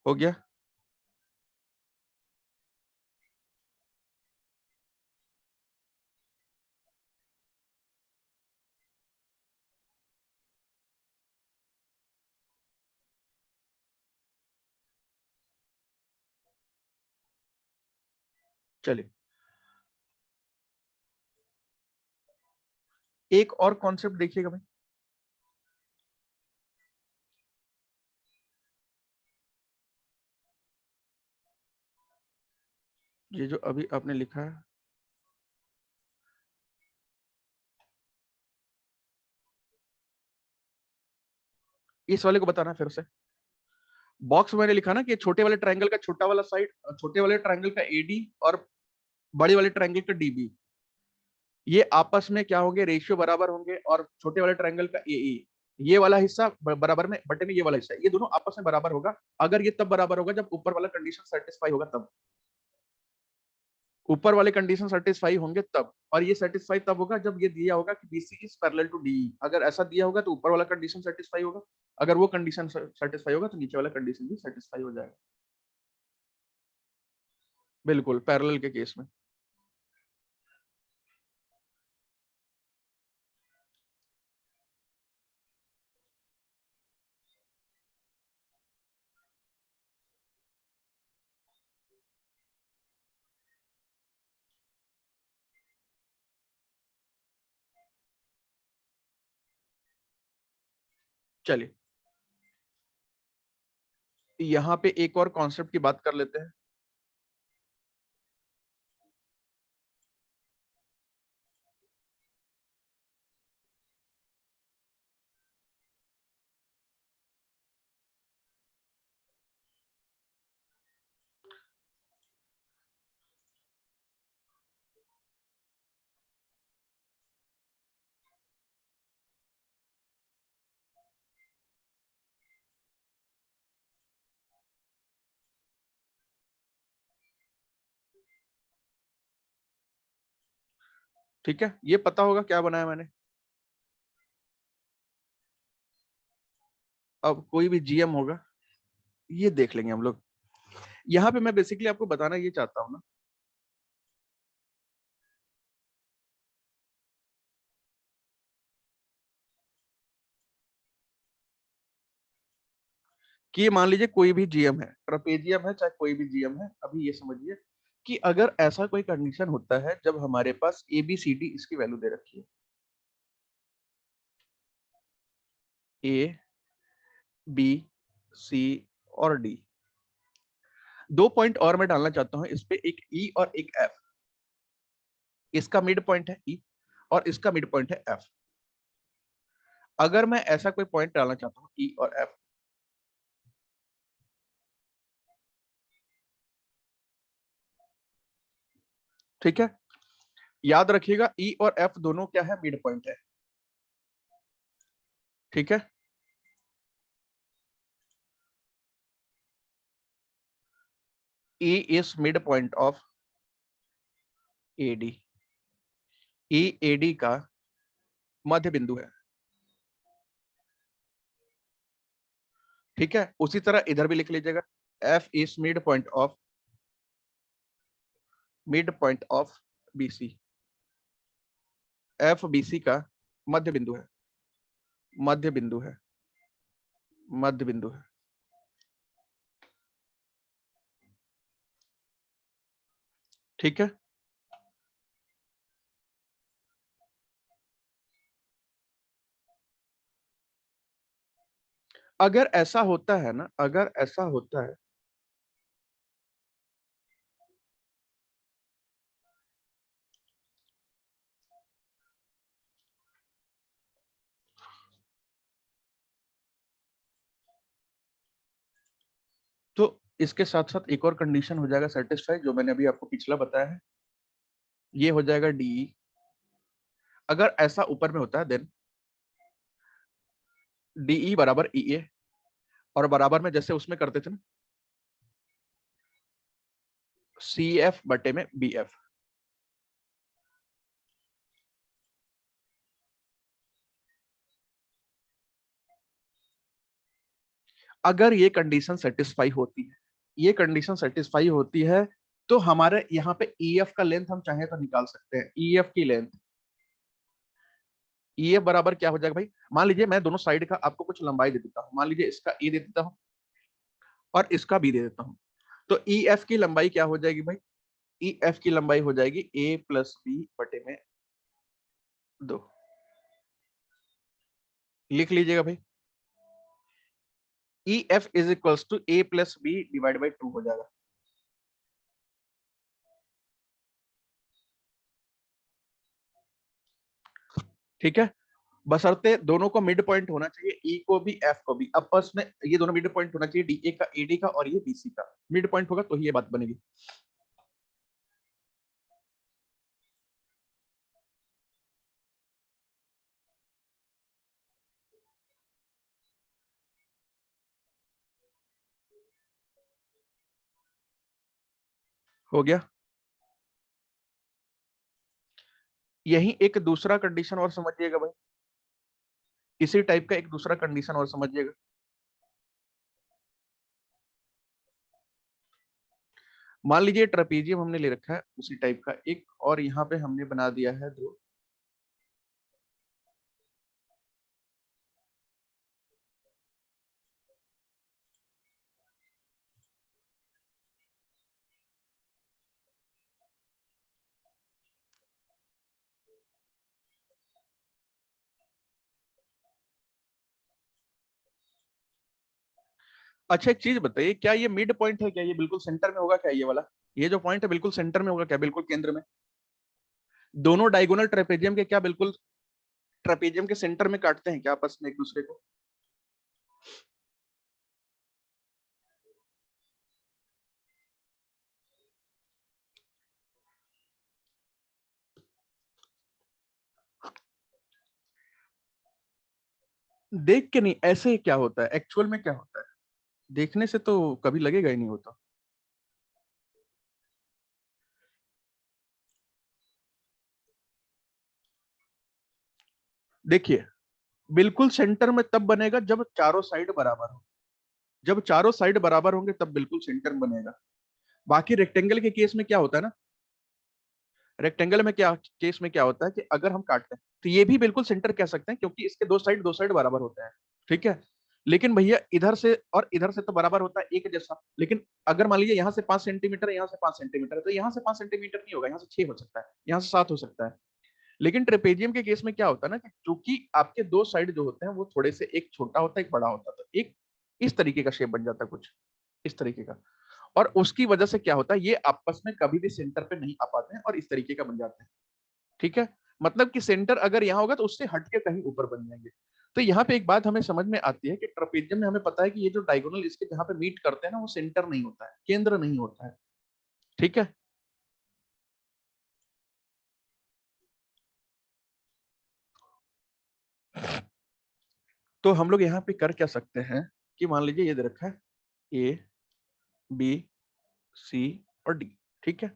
हो गया, चलिए एक और कॉन्सेप्ट देखिएगा भाई, ये जो अभी आपने लिखा है, इस वाले को बताना फिर से। बॉक्स मैंने लिखा ना कि छोटे वाले ट्रायंगल का छोटा वाला साइड, छोटे वाले ट्रायंगल का एडी और बड़े वाले ट्रायंगल का डीबी, ये आपस में क्या होंगे, रेशियो बराबर होंगे, और छोटे वाले ट्रायंगल का एई, ये वाला हिस्सा बराबर में बटे में ये वाला हिस्सा, ये दोनों आपस में बराबर होगा। अगर ये तब बराबर होगा जब ऊपर वाला कंडीशन सेटिस्फाई होगा, तब ऊपर वाले कंडीशन सेटिस्फाई होंगे तब, और ये सेटिस्फाई तब होगा जब ये दिया होगा कि BC is parallel to DE. अगर ऐसा दिया होगा तो ऊपर वाला कंडीशन सेटिस्फाई होगा, अगर वो कंडीशन सेटिस्फाई होगा तो नीचे वाला कंडीशन भी सेटिस्फाई हो जाएगा। बिल्कुल पैरेलल के केस में। चलिए यहाँ पे एक और कॉन्सेप्ट की बात कर लेते हैं। ठीक है, ये पता होगा क्या बनाया मैंने। अब कोई भी जीएम होगा, ये देख लेंगे हम लोग। यहाँ पे मैं बेसिकली आपको बताना ये चाहता हूँ ना कि ये मान लीजिए कोई भी जीएम है, ट्रपेजियम है चाहे कोई भी जीएम है, अभी ये समझिए कि अगर ऐसा कोई कंडीशन होता है जब हमारे पास ए बी सी डी इसकी वैल्यू दे रखी है, ए बी सी और डी, दो पॉइंट और मैं डालना चाहता हूं इस पे, एक ई और एक एफ। इसका मिड पॉइंट है ई और इसका मिड पॉइंट है एफ। अगर मैं ऐसा कोई पॉइंट डालना चाहता हूं ई और एफ, ठीक है, याद रखिएगा ई और एफ दोनों क्या है, मिड पॉइंट है। ठीक है, E is mid point of AD, E AD का मध्य बिंदु है। ठीक है, उसी तरह इधर भी लिख लीजिएगा, F is mid point of BC, F BC का मध्य बिंदु है, मध्य बिंदु है, मध्य बिंदु है। ठीक है, अगर ऐसा होता है ना, अगर ऐसा होता है तो इसके साथ साथ एक और कंडीशन हो जाएगा सेटिस्फाई, जो मैंने अभी आपको पिछला बताया है, ये हो जाएगा डी। अगर ऐसा ऊपर में होता है देन डीई बराबर ई ए, और बराबर में जैसे उसमें करते थे ना, सी एफ बटे में बी एफ। अगर ये कंडीशन सेटिस्फाई होती है, ये कंडीशन सेटिस्फाई होती है, तो हमारे यहाँ पे ई एफ का लेंथ हम चाहे तो निकाल सकते हैं। ई एफ की लेंथ, ई एफ बराबर क्या हो जाएगा भाई, मान लीजिए मैं दोनों साइड का आपको कुछ लंबाई दे देता हूँ, मान लीजिए इसका ए दे देता हूँ और इसका बी दे देता हूँ, तो ई एफ की लंबाई क्या हो जाएगी भाई, ई एफ की लंबाई हो जाएगी a प्लस बी बटे में 2। लिख लीजिएगा भाई, E F is equals to a plus B divide by 2 हो जाएगा। ठीक है, बशर्ते दोनों को मिड पॉइंट होना चाहिए, ई को भी एफ को भी, आपस में ये दोनों मिड पॉइंट होना चाहिए, डी ए का एडी का और ये बीसी का मिड पॉइंट होगा तो ही ये बात बनेगी। हो गया। यही एक दूसरा कंडीशन और समझिएगा भाई, इसी टाइप का एक दूसरा कंडीशन और समझिएगा। मान लीजिए ट्रेपेजियम हमने ले रखा है उसी टाइप का एक, और यहाँ पे हमने बना दिया है 2। अच्छा एक चीज बताइए, क्या ये मिड पॉइंट है, क्या ये बिल्कुल सेंटर में होगा, क्या ये वाला, ये जो पॉइंट है बिल्कुल सेंटर में होगा क्या, बिल्कुल केंद्र में? दोनों डायगोनल ट्रेपेजियम के क्या बिल्कुल ट्रेपेजियम के सेंटर में काटते हैं क्या आपस में एक दूसरे को? देख के नहीं, ऐसे क्या होता है एक्चुअल में, क्या होता है देखने से तो कभी लगेगा ही नहीं होता। देखिए, बिल्कुल सेंटर में तब बनेगा जब चारों साइड बराबर हो, जब चारों साइड बराबर होंगे तब बिल्कुल सेंटर बनेगा। बाकी रेक्टेंगल के केस में क्या होता है ना, रेक्टेंगल में क्या केस में क्या होता है कि अगर हम काटते हैं तो ये भी बिल्कुल सेंटर कह सकते हैं क्योंकि इसके दो साइड बराबर होते हैं। ठीक है, लेकिन भैया इधर से और इधर से तो बराबर होता है एक जैसा, लेकिन अगर मान लीजिए यहाँ से 5 सेंटीमीटर है, यहाँ से 5 सेंटीमीटर है, तो यहाँ से 5 सेंटीमीटर नहीं होगा, यहाँ से 6 हो सकता है, यहाँ से 7 हो सकता है। लेकिन ट्रेपेजियम के केस में क्या होता है ना कि चूंकि आपके दो साइड जो होते हैं वो थोड़े से, एक छोटा होता है एक बड़ा होता है, तो एक इस तरीके का शेप बन जाता है, कुछ इस तरीके का, और उसकी वजह से क्या होता है, ये आपस में कभी भी सेंटर पे नहीं आ पाते हैं और इस तरीके का बन जाते हैं। ठीक है, मतलब कि सेंटर अगर यहाँ होगा तो उससे हट के कहीं ऊपर बन जाएंगे। तो यहाँ पे एक बात हमें समझ में आती है कि ट्रेपेजियम में हमें पता है कि ये जो डायगोनल इसके जहाँ पे मीट करते हैं ना, वो सेंटर नहीं होता है, केंद्र नहीं होता है। ठीक है, तो हम लोग यहाँ पे कर क्या सकते हैं कि मान लीजिए ये दे रखा है ए बी सी और डी। ठीक है,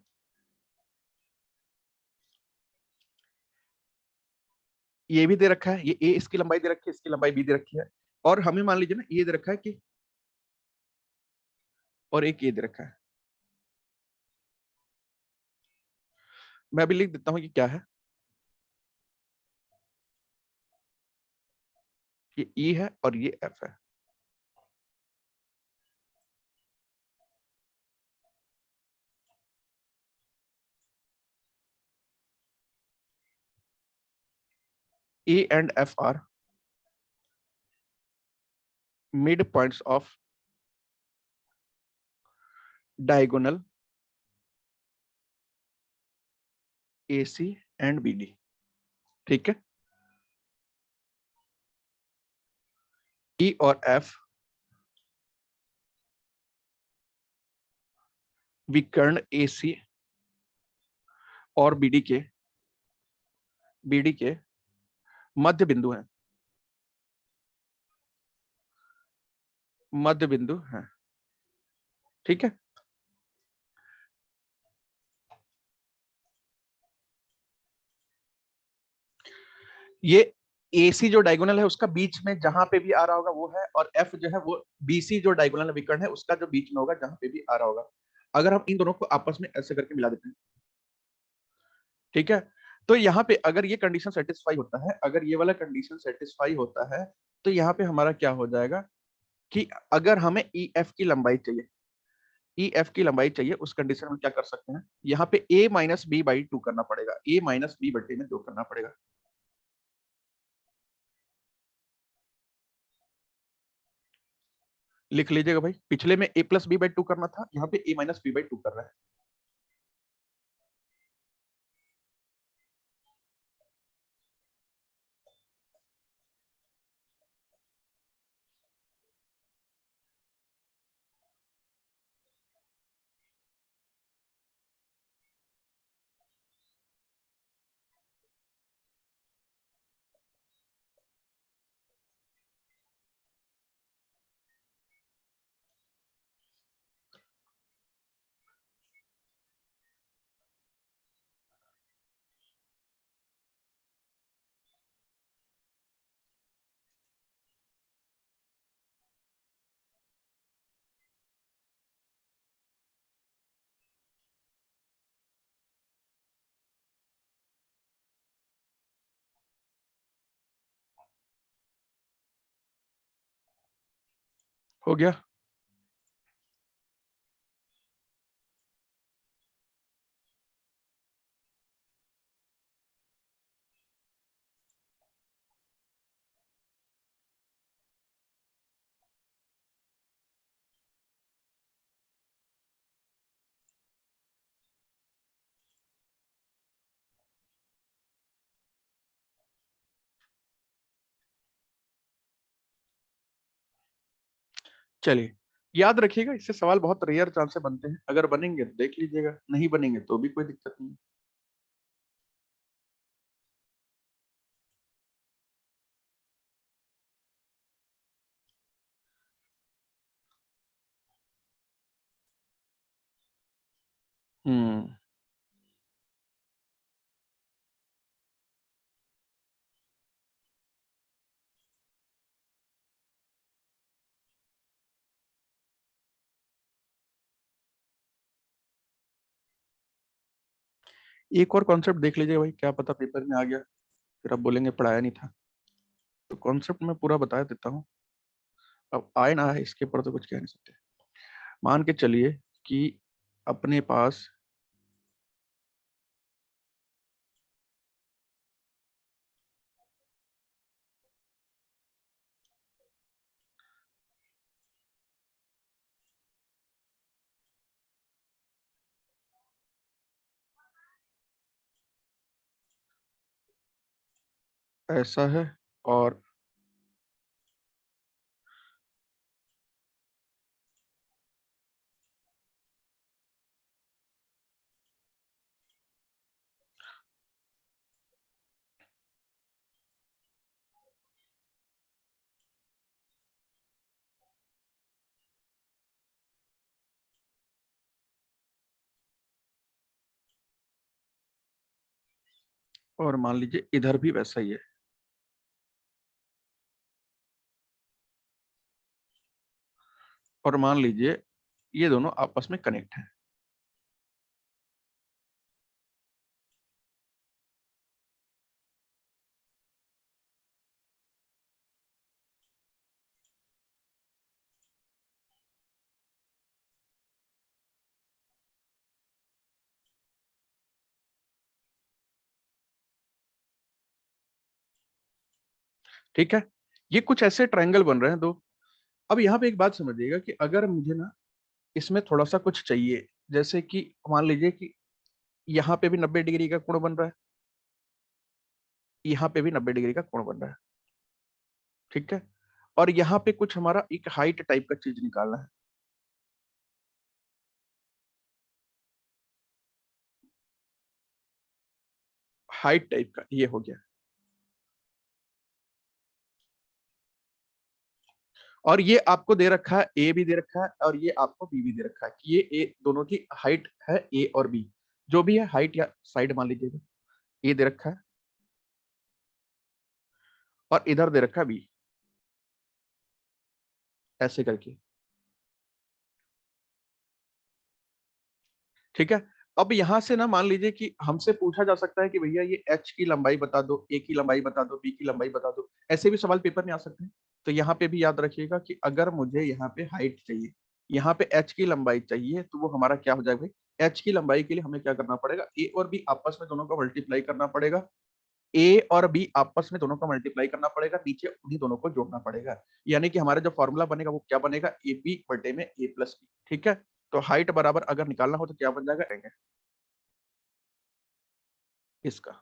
ये भी दे रखा है, ये ए इसकी लंबाई दे रखी है, इसकी लंबाई बी दे रखी है, और हमें मान लीजिए ना ये दे रखा है कि, और एक ये दे रखा है। मैं अभी लिख देता हूं कि क्या है, ये ई है और ये एफ है। A and F are mid points of diagonal A C and B D. ठीक है, ई और एफ विकर्ण ए सी और बी डी के मध्य बिंदु हैं, मध्य बिंदु हैं। ठीक है, ये AC जो डायगोनल है उसका बीच में जहां पे भी आ रहा होगा वो है, और F जो है वो BC जो डायगोनल विकर्ण है उसका जो बीच में होगा जहां पे भी आ रहा होगा। अगर हम इन दोनों को आपस में ऐसे करके मिला देते हैं, ठीक है, तो यहाँ पे अगर ये कंडीशन सेटिस्फाई होता है, अगर ये वाला कंडीशन सेटिस्फाई होता है, तो यहाँ पे हमारा क्या हो जाएगा कि अगर हमें EF की लंबाई चाहिए, ई एफ की लंबाई चाहिए, उस कंडीशन में क्या कर सकते हैं, यहाँ पे a माइनस बी बाई 2 करना पड़ेगा, a माइनस बी बटे में 2 करना पड़ेगा। लिख लीजिएगा भाई, पिछले में a प्लस बी बाई 2 करना था, यहाँ पे a माइनस बी बाई 2 कर रहा है। हो गया। चलिए, याद रखिएगा, इससे सवाल बहुत रेयर चांस से बनते हैं, अगर बनेंगे तो देख लीजिएगा, नहीं बनेंगे तो भी कोई दिक्कत नहीं है। हम्म। एक और कॉन्सेप्ट देख लीजिए भाई, क्या पता पेपर में आ गया, फिर आप बोलेंगे पढ़ाया नहीं था। तो कॉन्सेप्ट मैं पूरा बता देता हूँ, अब आए ना आए इसके ऊपर तो कुछ कह नहीं सकते। मान के चलिए कि अपने पास ऐसा है, और मान लीजिए इधर भी वैसा ही है, और मान लीजिए ये दोनों आपस में कनेक्ट हैं। ठीक है, ये कुछ ऐसे ट्रायंगल बन रहे हैं दो। अब यहाँ पे एक बात समझिएगा कि अगर मुझे ना इसमें थोड़ा सा कुछ चाहिए, जैसे कि मान लीजिए कि यहाँ पे भी 90 डिग्री का कोण बन रहा है, यहाँ पे भी 90 डिग्री का कोण बन रहा है, ठीक है, और यहाँ पे कुछ हमारा एक हाइट टाइप का चीज निकालना है, हाइट टाइप का, ये हो गया। और ये आपको दे रखा है, ए भी दे रखा है और ये आपको बी भी दे रखा है कि ये ए दोनों की हाइट है, ए और बी, जो भी है हाइट या साइड मान लीजिएगा, ए दे रखा है और इधर दे रखा है बी, ऐसे करके, ठीक है। अब यहां से ना मान लीजिए कि हमसे पूछा जा सकता है कि भैया ये एच की लंबाई बता दो, ए की लंबाई बता दो, बी की लंबाई बता दो, ऐसे भी सवाल पेपर में आ सकते हैं। तो यहाँ पे भी याद रखिएगा कि अगर मुझे यहाँ पे हाइट चाहिए, यहाँ पे h की लंबाई चाहिए, तो वो हमारा क्या हो जाएगा भाई, h की लंबाई के लिए हमें क्या करना पड़ेगा, a और b आपस में दोनों का मल्टीप्लाई करना पड़ेगा, a और b आपस में दोनों का मल्टीप्लाई करना पड़ेगा, नीचे उन्हीं दोनों को जोड़ना पड़ेगा, यानी कि हमारा जो फॉर्मूला बनेगा वो क्या बनेगा, ए बी बटे में a प्लस बी। ठीक है, तो हाइट बराबर अगर निकालना हो तो क्या बन जाएगा इसका।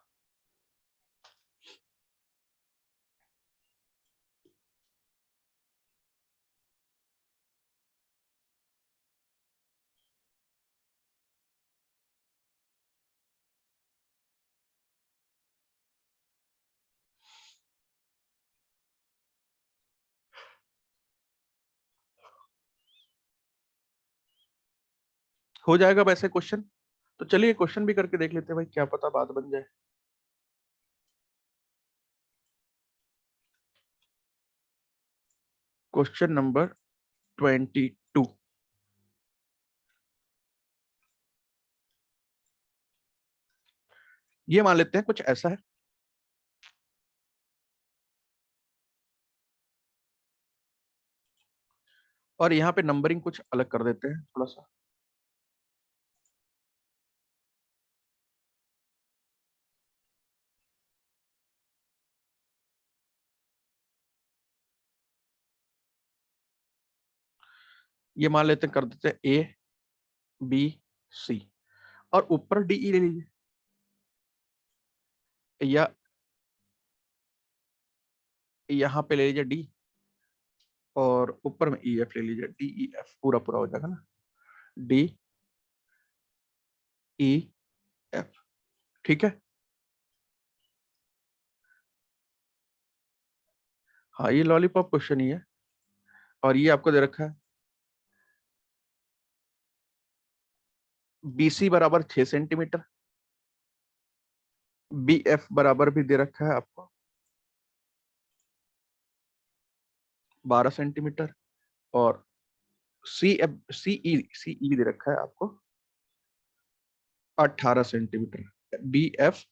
हो जाएगा वैसे क्वेश्चन, तो चलिए क्वेश्चन भी करके देख लेते हैं भाई, क्या पता बात बन जाए। क्वेश्चन नंबर 22, ये मान लेते हैं कुछ ऐसा है, और यहाँ पे नंबरिंग कुछ अलग कर देते हैं थोड़ा सा। ये मान लेते हैं, कर देते हैं ए बी सी, और ऊपर डी ई ले लीजिए, या यहाँ पे ले लीजिए डी, और ऊपर में ई एफ ले लीजिए, डी ई एफ पूरा पूरा हो जाएगा ना, डी ई एफ। ठीक है, हाँ ये लॉलीपॉप क्वेश्चन ही है, और ये आपको दे रखा है बी सी बराबर 6 सेंटीमीटर, बी एफ बराबर भी दे रखा है आपको 12 सेंटीमीटर, और सी ई दे रखा है आपको 18 सेंटीमीटर, बी एफ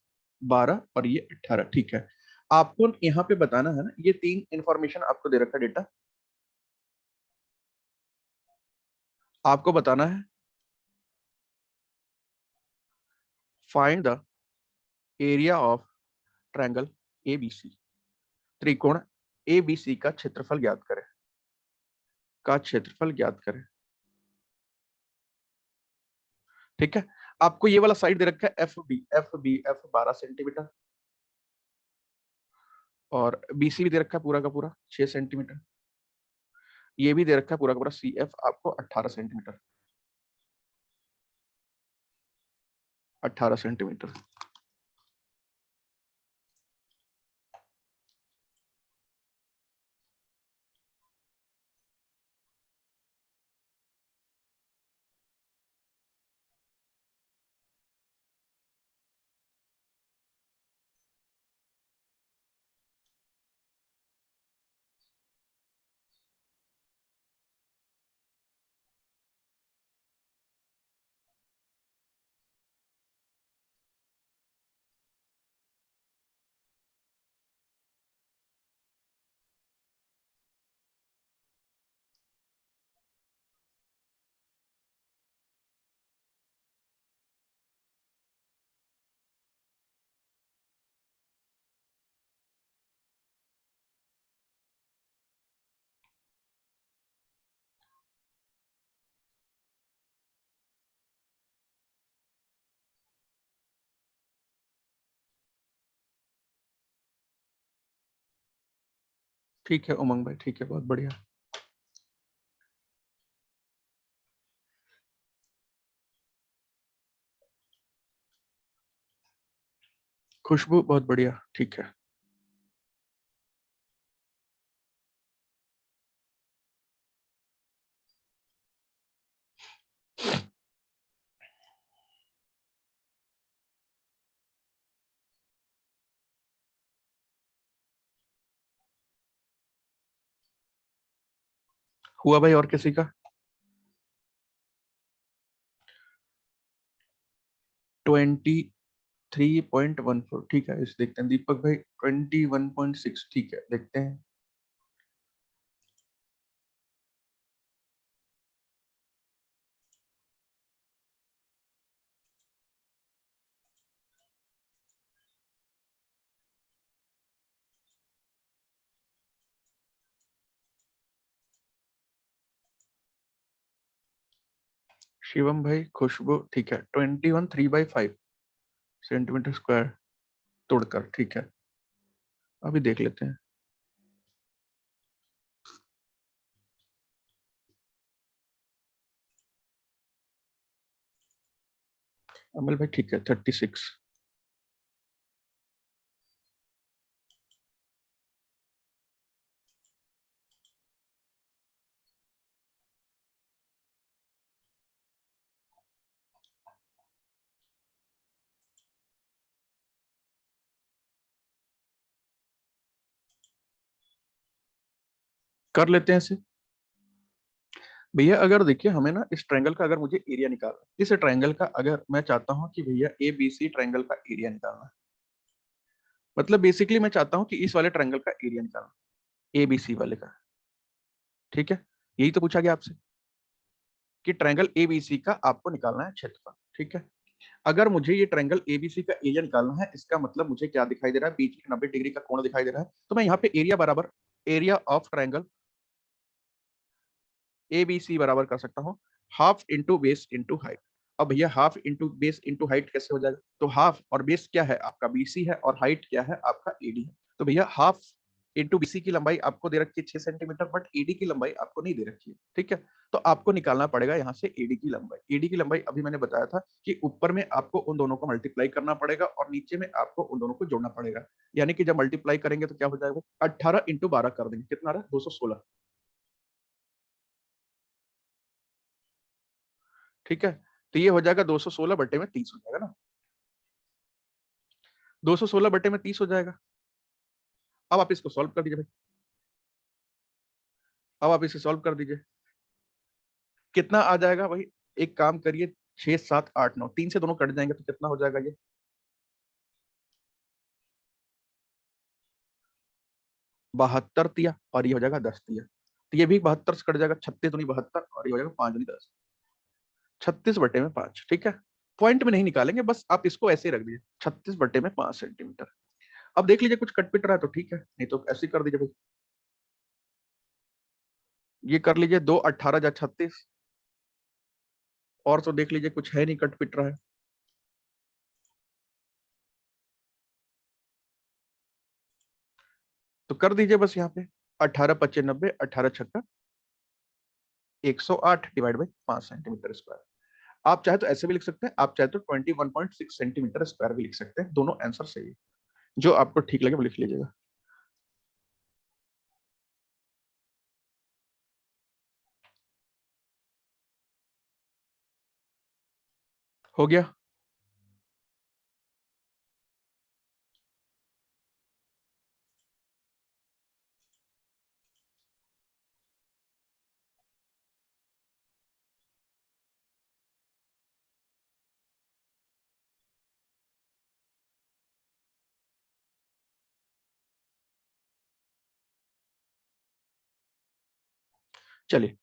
12 और ये 18। ठीक है, आपको यहाँ पे बताना है ना, ये तीन इंफॉर्मेशन आपको दे रखा है डेटा, आपको बताना है find the area of triangle ABC, त्रिकोण एबीसी का क्षेत्रफल ज्ञात करें, का क्षेत्रफल ज्ञात करें। ठीक है, आपको ये वाला साइड दे रखा है एफ बी एफ 12 सेंटीमीटर, और बीसी भी दे रखा है पूरा का पूरा 6 सेंटीमीटर, ये भी दे रखा है पूरा का पूरा सी एफ आपको 18 सेंटीमीटर, 18 सेंटीमीटर। ठीक है उमंग भाई, ठीक है, बहुत बढ़िया। खुशबू बहुत बढ़िया, ठीक है। हुआ भाई, और किसी का? 23.14, ठीक है, इस देखते हैं दीपक भाई 21.6, ठीक है देखते हैं। शिवम भाई, खुशबू, ठीक है, 21 3/5 सेंटीमीटर स्क्वायर तोड़कर, ठीक है, अभी देख लेते हैं। अमल भाई ठीक है, 36। कर लेते हैं इसे भैया। अगर देखिए हमें ना इस ट्रायंगल का अगर मुझे एरिया निकालना है, इस ट्रायंगल का अगर मैं चाहता हूँ कि भैया ए बी सी ट्रायंगल का एरिया निकालना है, मतलब बेसिकली मैं चाहता हूँ कि इस वाले ट्रायंगल का एरिया निकालना, ए बी सी वाले का, ठीक है, यही तो पूछा गया आपसे कि ट्रायंगल ए बी सी का आपको निकालना है क्षेत्रफल, ठीक है। अगर मुझे ये ट्रायंगल एबीसी का एरिया निकालना है, इसका मतलब मुझे क्या दिखाई दे रहा है, बीच में 90 डिग्री का कोण दिखाई दे रहा है, तो मैं यहाँ पे एरिया बराबर एरिया ऑफ ट्रायंगल एबीसी बराबर कर सकता हूँ half into base into height. अब भैया half into base into height कैसे हो जाएगा, तो हाफ और बेस क्या है आपका बीसी है और हाइट क्या है आपका एडी है, तो भैया हाफ इंटू बीसी की लंबाई आपको दे रखी है 6 सेंटीमीटर, बट एडी की लंबाई आपको नहीं दे रखी है, ठीक है। तो आपको निकालना पड़ेगा यहाँ से एडी की लंबाई। एडी की लंबाई अभी मैंने बताया था कि ऊपर में आपको उन दोनों को मल्टीप्लाई करना पड़ेगा और नीचे में आपको उन दोनों को जोड़ना पड़ेगा, यानी कि जब मल्टीप्लाई करेंगे तो क्या हो जाएगा, 18 इंटू 12 कर देंगे, कितना रहा 216, ठीक है। तो ये हो जाएगा 216 बटे में 30 हो जाएगा ना, 216 बटे में 30 हो जाएगा। अब आप इसको सॉल्व कर दीजिए भाई, अब आप इसे सॉल्व कर दीजिए, कितना आ जाएगा भाई, एक काम करिए, 6 7 8 9, 3 से दोनों कट जाएंगे तो कितना हो जाएगा ये, 72 तिया, और ये हो जाएगा 10 तिया, तो ये भी 72 से कट जाएगा, 36 दूनी 72 और ये हो जाएगा 5 दूनी 10, 36 बटे में 5, ठीक है। पॉइंट में नहीं निकालेंगे, बस आप इसको ऐसे ही रख दीजिए, 36 बटे में 5 सेंटीमीटर। अब देख लीजिए कुछ कट पिट रहा है तो ठीक है, नहीं तो ऐसे ही कर दीजिए भाई, ये कर लीजिए 2 18 जा 36, और तो देख लीजिए कुछ है नहीं कट पिट रहा है, तो कर दीजिए बस यहाँ पे 18 95 18 छक्का 108 डिवाइड बाई 5 सेंटीमीटर स्क्वायर। आप चाहे तो ऐसे भी लिख सकते हैं, आप चाहे तो 21.6 सेंटीमीटर स्क्वायर भी लिख सकते हैं, दोनों आंसर सही है, जो आपको ठीक लगे वो लिख लीजिएगा। हो गया। चलिए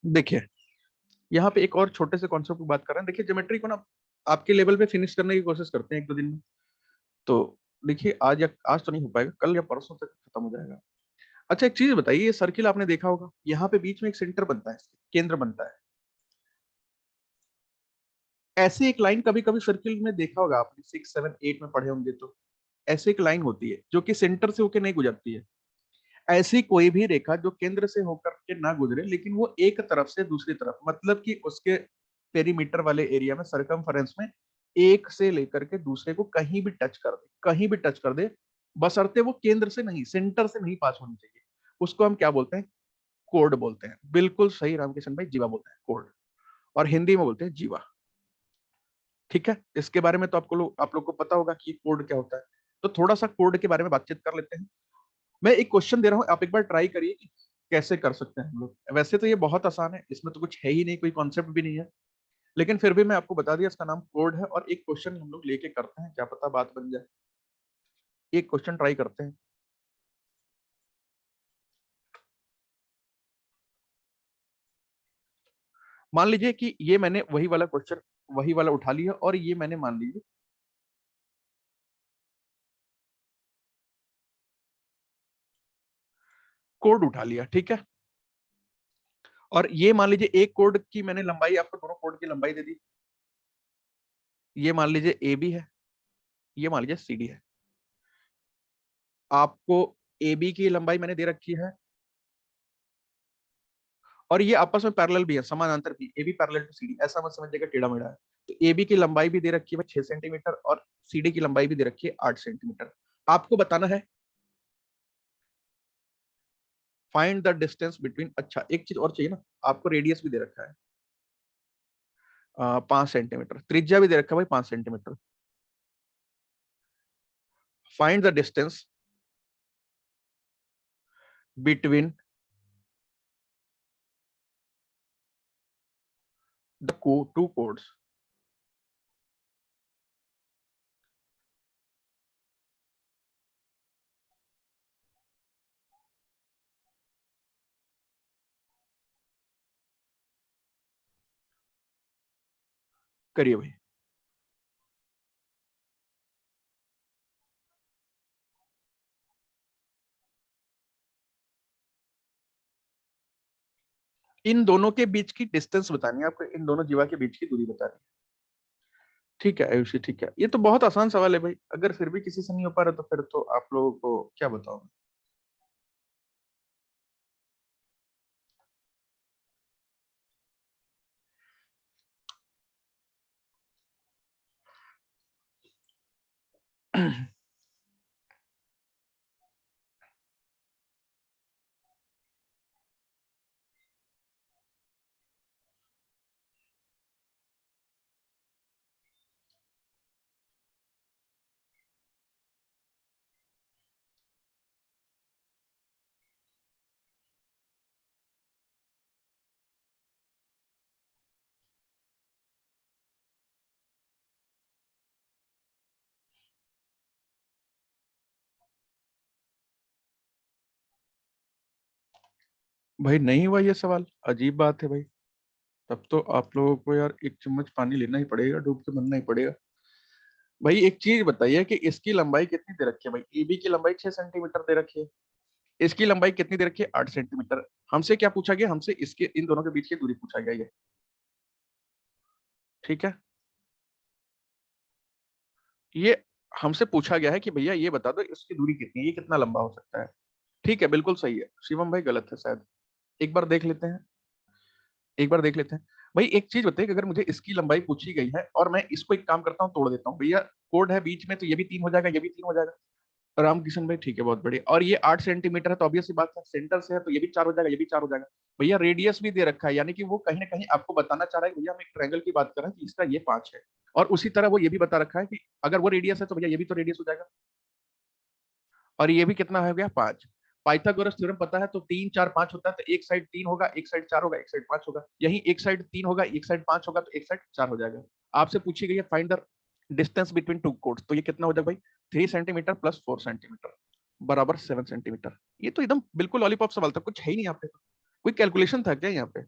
देखिए, यहाँ पे एक और छोटे से कॉन्सेप्ट की बात कर रहे हैं। देखिए ज्योमेट्री को ना आपके लेवल पे फिनिश करने की कोशिश करते हैं 1 2 दिन में, तो देखिए आज या आज तो नहीं हो पाएगा, कल या परसों तक खत्म हो जाएगा। अच्छा एक चीज बताइए, ये सर्किल आपने देखा होगा, यहाँ पे बीच में एक सेंटर बनता है, केंद्र बनता है, ऐसे एक लाइन कभी कभी सर्किल में देखा होगा आपने, 6 7 8 में पढ़े होंगे तो, ऐसे एक लाइन होती है जो कि सेंटर से होकर नहीं गुजरती है। ऐसी कोई भी रेखा जो केंद्र से होकर के ना गुजरे, लेकिन वो एक तरफ से दूसरी तरफ, मतलब कि उसके पेरीमीटर वाले एरिया में, सरकमफेरेंस में, एक से लेकर के दूसरे को कहीं भी टच कर दे, कहीं भी टच कर दे, बशर्ते वो केंद्र से नहीं, सेंटर से नहीं पास होनी चाहिए, उसको हम क्या बोलते हैं, कोड बोलते हैं। बिल्कुल सही रामकिशन भाई, जीवा बोलते हैं कोड, और हिंदी में बोलते हैं जीवा, ठीक है। इसके बारे में तो आप लोग को पता होगा कि कोड क्या होता है, तो थोड़ा सा कोड के बारे में बातचीत कर लेते हैं। मैं एक क्वेश्चन दे रहा हूँ, आप एक बार ट्राई करिए कि कैसे कर सकते हैं हम लोग। वैसे तो ये बहुत आसान है, इसमें तो कुछ है ही नहीं, कोई कॉन्सेप्ट भी नहीं है, लेकिन फिर भी मैं आपको बता दिया, इसका नाम कोड है, और एक क्वेश्चन हम लोग लेके करते हैं, क्या पता बात बन जाए। एक क्वेश्चन ट्राई करते हैं। मान लीजिए कि ये मैंने वही वाला क्वेश्चन वही वाला उठा लिया और ये मैंने मान लीजिए कोड उठा लिया, ठीक है। और ये मान लीजिए एक कोड की मैंने लंबाई आपको दोनों कोड की लंबाई दे दी। ये मान लीजिए ए बी है, ये मान लीजिए सी डी है। आपको ए बी की लंबाई मैंने दे रखी है और ये आपस में पैरेलल भी है, समानांतर भी, A B parallel to C D, ऐसा मत समझिएगा टेढ़ा मेढ़ा है। तो ए बी की लंबाई भी दे रखी है 6 सेंटीमीटर और सी डी की लंबाई भी दे रखी है 8 सेंटीमीटर। आपको बताना है फाइंड द डिस्टेंस बिटवीन, अच्छा एक चीज और चाहिए ना, आपको रेडियस भी दे रखा है 5 सेंटीमीटर, त्रिज्या भी दे रखा है भाई 5 centimetre. Find the distance between the two codes. करिए भाई। इन दोनों के बीच की डिस्टेंस बतानी है आपको, इन दोनों जीवा के बीच की दूरी बतानी है। ठीक है आयुषी, ठीक है, ये तो बहुत आसान सवाल है भाई, अगर फिर भी किसी से नहीं हो पा रहा तो फिर तो आप लोगों को क्या बताऊं। भाई नहीं हुआ ये सवाल, अजीब बात है भाई। तब तो आप लोगों को यार एक चम्मच पानी लेना ही पड़ेगा, डूब के मरना ही पड़ेगा। भाई एक चीज बताइए कि इसकी लंबाई कितनी दे रखी है भाई, ईबी की लंबाई 6 सेंटीमीटर दे रखी है, इसकी लंबाई कितनी दे रखी है 8 सेंटीमीटर। हमसे क्या पूछा गया, हमसे इसके इन दोनों के बीच की दूरी पूछा गया ये, ठीक है। ये हमसे पूछा गया है कि भैया ये बता दो इसकी दूरी कितनी है, ये कितना लंबा हो सकता है। ठीक है, बिल्कुल सही है, शिवम भाई गलत है शायद। एक बार देख लेते हैं, एक बार देख लेते हैं। भाई एक चीज बताइए कि अगर मुझे इसकी लंबाई पूछी गई है और मैं इसको एक काम करता हूँ तोड़ देता हूँ, भैया कोड है बीच में तो ये भी 3 हो जाएगा, ये भी 3 हो जाएगा। रामकिशन भाई ठीक है, बहुत बढ़िया। और ये 8 सेंटीमीटर है तो ऑब्वियस सी बात है, सेंटर से है तो ये भी 4 हो जाएगा, ये भी 4 हो जाएगा। भैया रेडियस भी दे रखा है, यानी कि वो कहीं ना कहीं आपको बताना चाह रहा है कि भैया हम एक ट्रायंगल की बात कर रहे हैं कि इसका ये 5 है। और उसी तरह वो ये भी बता रखा है कि अगर वो रेडियस है तो भैया ये भी तो रेडियस हो जाएगा। और ये भी कितना हो गया 5। पाइथागोरस थ्योरम पता है, तो 3 4 5 होता है, तो एक साइड 3 होगा, एक साइड 4 होगा, एक साइड 5 होगा। यही एक साइड 3 होगा, एक साइड 5 होगा, तो एक साइड 4 हो जाएगा। आपसे पूछी गई है find the distance between two codes, तो ये कितना हो जाएगा भाई, 3 सेंटीमीटर प्लस 4 सेंटीमीटर बराबर 7 सेंटीमीटर। ये तो एकदम बिल्कुल लॉलीपॉप सवाल था, कुछ है ही नहीं यहाँ पे, कोई कैलकुलेशन था क्या यहाँ पे।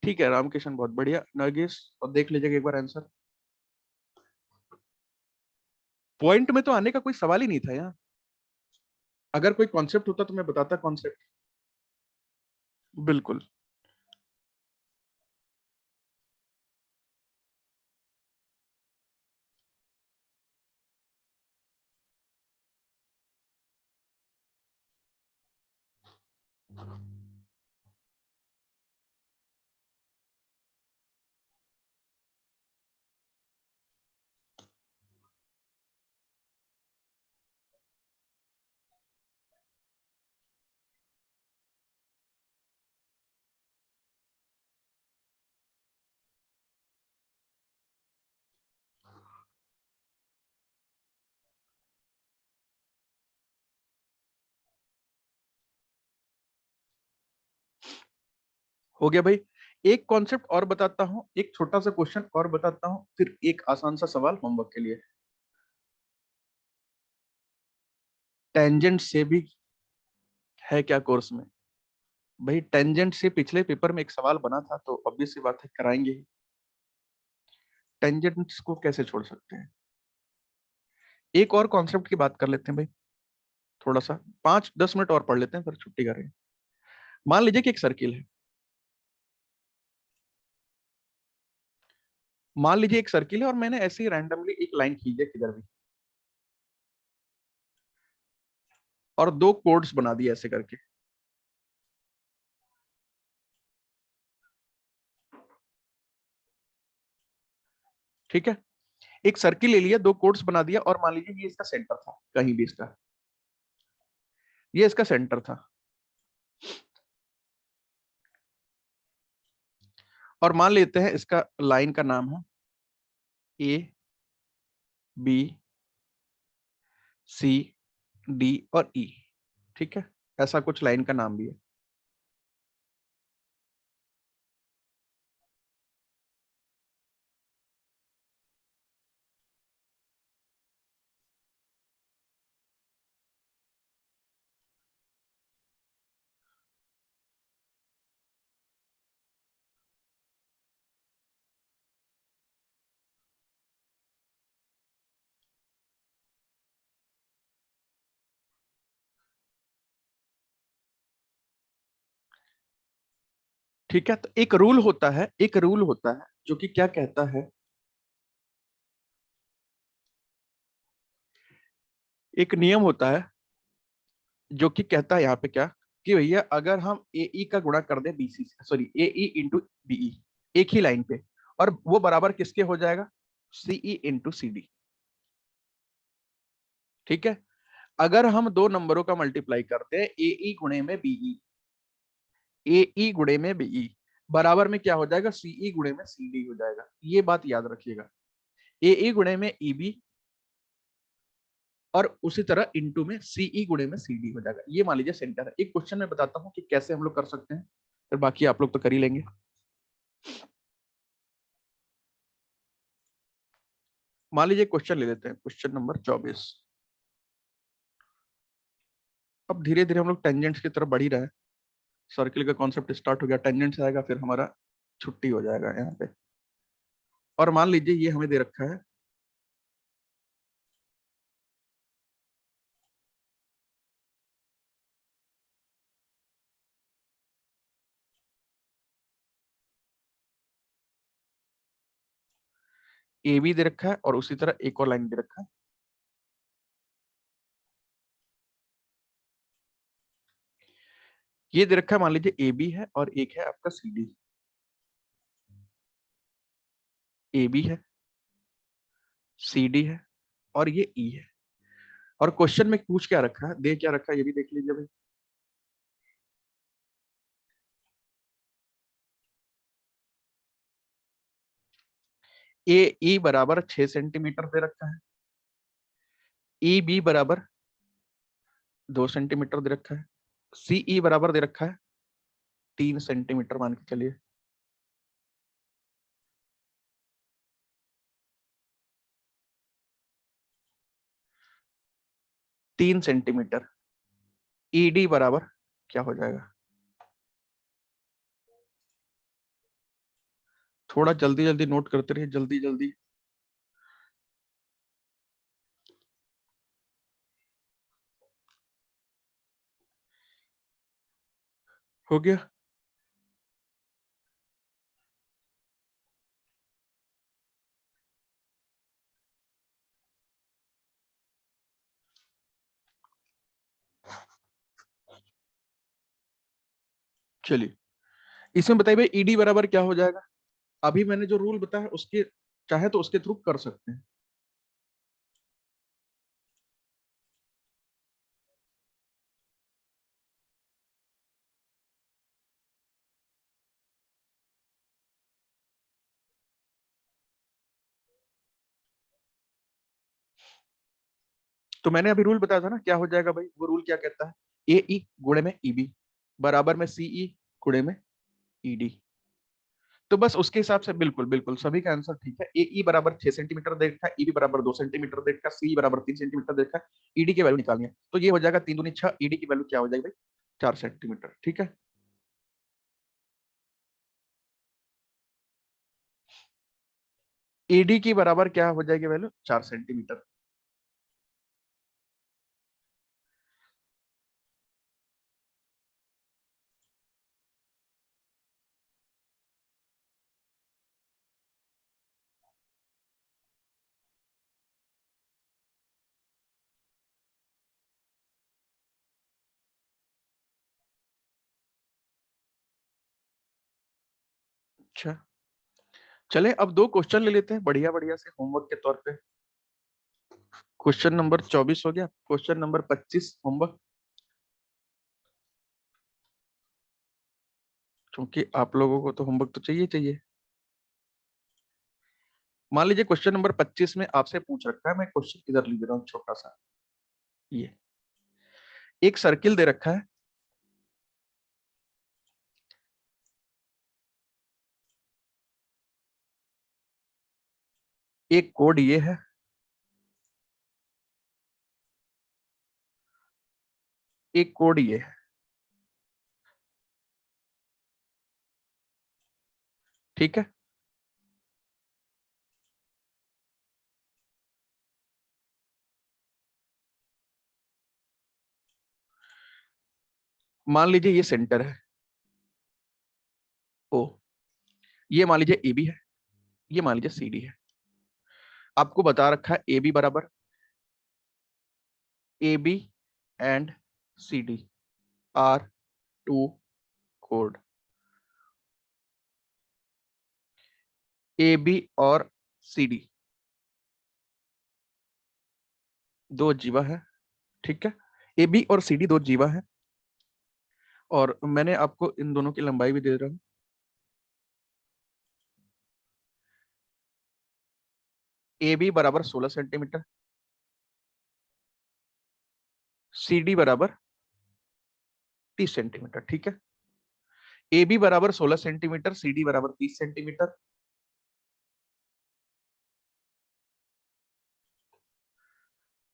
ठीक है रामकिशन, बहुत बढ़िया। नरगिस, और देख लीजिएगा एक बार आंसर। पॉइंट में तो आने का कोई सवाल ही नहीं था यहाँ, अगर कोई कॉन्सेप्ट होता तो मैं बताता कॉन्सेप्ट। बिल्कुल। हो गया भाई। एक कॉन्सेप्ट और बताता हूँ, एक छोटा सा क्वेश्चन और बताता हूँ, फिर एक आसान सा सवाल होमवर्क के लिए। टेंजेंट से भी है क्या कोर्स में? भाई टेंजेंट से पिछले पेपर में एक सवाल बना था, तो ऑब्वियस सी बात है कराएंगे ही। टेंजेंट्स को कैसे छोड़ सकते हैं? एक और कॉन्सेप्ट की बात कर लेते हैं भाई, थोड़ा सा 5-10 मिनट और पढ़ लेते हैं, फिर छुट्टी करें। मान लीजिए कि एक सर्किल है, मान लीजिए एक सर्किल है और मैंने ऐसे ही रैंडमली एक लाइन खींच दिया किधर भी, और दो कोड्स बना दिए ऐसे करके। ठीक है, एक सर्किल ले लिया, दो कोड्स बना दिया, और मान लीजिए ये इसका सेंटर था, कहीं भी इसका, ये इसका सेंटर था। और मान लेते हैं इसका लाइन का नाम है ए बी सी डी और ई। ठीक है, ऐसा कुछ लाइन का नाम भी है। ठीक है, तो एक रूल होता है, एक रूल होता है जो कि क्या कहता है, एक नियम होता है जो कि कहता है यहाँ पे क्या, कि भैया अगर हम ए ई का गुणा कर दें बीसी से, sorry A E into BE, एक ही लाइन पे, और वो बराबर किसके हो जाएगा, सीई इंटू सी डी। ठीक है, अगर हम दो नंबरों का मल्टीप्लाई करते हैं, ए ई गुणे में बीई, ए ई गुणे में बीई बराबर में क्या हो जाएगा, सीई गुणे में सी डी हो जाएगा। ये बात याद रखिएगा, ए ई गुणे में ई बी, और उसी तरह इंटू में सीई गुणे में सी डी हो जाएगा। ये मान लीजिए सेंटर है। एक क्वेश्चन मैं बताता हूँ कि कैसे हम लोग कर सकते हैं, फिर बाकी आप लोग तो कर ही लेंगे। मान लीजिए क्वेश्चन ले लेते हैं, क्वेश्चन नंबर 24। अब धीरे धीरे हम लोग टेंजेंट्स की तरफ बढ़ ही रहे हैं। सर्किल का कॉन्सेप्ट स्टार्ट हो गया, टेंजेंट्स आएगा, फिर हमारा छुट्टी हो जाएगा यहाँ पे। और मान लीजिए ये हमें दे रखा है ए बी दे रखा है, और उसी तरह एक और लाइन दे रखा है। ये दे रखा है, मान लीजिए ए बी है और एक है आपका सी डी। ए बी है, सी डी है, और ये ई है। और क्वेश्चन में पूछ क्या रखा है, दे क्या रखा है, ये भी देख लीजिए भाई। ए ई बराबर 6 सेंटीमीटर दे रखा है, ई बी बराबर 2 सेंटीमीटर दे रखा है, सी ई बराबर दे रखा है 3 सेंटीमीटर, मान के चलिए। 3 सेंटीमीटर। ई डी बराबर क्या हो जाएगा, थोड़ा जल्दी जल्दी नोट करते रहिए, जल्दी जल्दी। हो गया? चलिए, इसमें बताइए भाई ईडी बराबर क्या हो जाएगा। अभी मैंने जो रूल बताया उसके, चाहे तो उसके थ्रू कर सकते हैं। तो मैंने अभी रूल बताया था ना, क्या हो जाएगा भाई, वो रूल क्या कहता है, ए ई गुणे में ई बी बराबर में सी ई गुणे में ई डी। तो बस उसके हिसाब से बिल्कुल बिल्कुल सभी का आंसर ठीक है। ए ई बराबर 6 सेंटीमीटर दे रखा है, ई बी बराबर 2 सेंटीमीटर दे रखा है, सी बराबर 3 सेंटीमीटर दे रखा है। ईडी की वैल्यू निकालनी है, तो ये हो जाएगा 3 दूनी 6, ईडी की वैल्यू क्या हो जाएगी भाई? 4 सेंटीमीटर। ठीक है, ईडी की बराबर क्या हो जाएगी वैल्यू? 4 सेंटीमीटर। अच्छा, चले अब दो क्वेश्चन ले लेते हैं बढ़िया बढ़िया से होमवर्क के तौर पे। क्वेश्चन नंबर 24 हो गया, क्वेश्चन नंबर 25 होमवर्क, क्योंकि आप लोगों को तो होमवर्क तो चाहिए चाहिए। मान लीजिए क्वेश्चन नंबर 25 में आपसे पूछ रखा है, मैं क्वेश्चन इधर लिख रहा हूँ छोटा सा। ये एक सर्किल दे रखा है, एक कोड ये है, एक कोड ये है। ठीक है, मान लीजिए ये सेंटर है ओ, ये मान लीजिए ए बी है, ये मान लीजिए सी डी है। आपको बता रखा है ए बी बराबर A B and C D are two कोड। ए बी और सी डी दो जीवा है। ठीक है, ए बी और सी डी दो जीवा है, और मैंने आपको इन दोनों की लंबाई भी दे रहा हूं। ए बी बराबर 16 सेंटीमीटर, सी डी बराबर 30 सेंटीमीटर। ठीक है, ए बी बराबर 16 सेंटीमीटर, सी डी बराबर 30 सेंटीमीटर,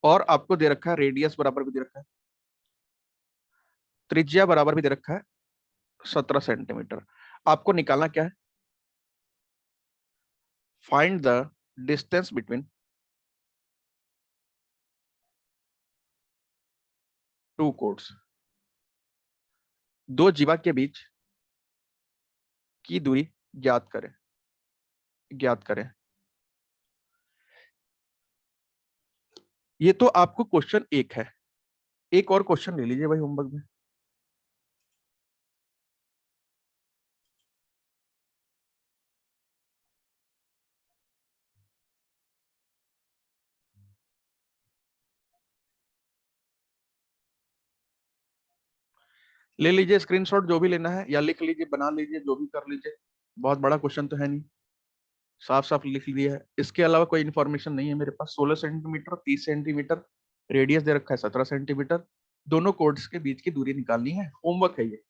और आपको दे रखा है रेडियस बराबर भी दे रखा है, त्रिज्या बराबर भी दे रखा है 17 सेंटीमीटर। आपको निकालना क्या है? Find the distance between two codes, दो जीवा के बीच की दूरी ज्ञात करें, ज्ञात करें। ये तो आपको क्वेश्चन एक है, एक और क्वेश्चन ले लीजिए भाई होमवर्क में। ले लीजिए स्क्रीनशॉट जो भी लेना है, या लिख लीजिए, बना लीजिए, जो भी कर लीजिए। बहुत बड़ा क्वेश्चन तो है नहीं, साफ साफ लिख लिया है। इसके अलावा कोई इन्फॉर्मेशन नहीं है मेरे पास। 16 सेंटीमीटर, 30 सेंटीमीटर, रेडियस दे रखा है 17 सेंटीमीटर, दोनों कोड्स के बीच की दूरी निकालनी है। होमवर्क है ये।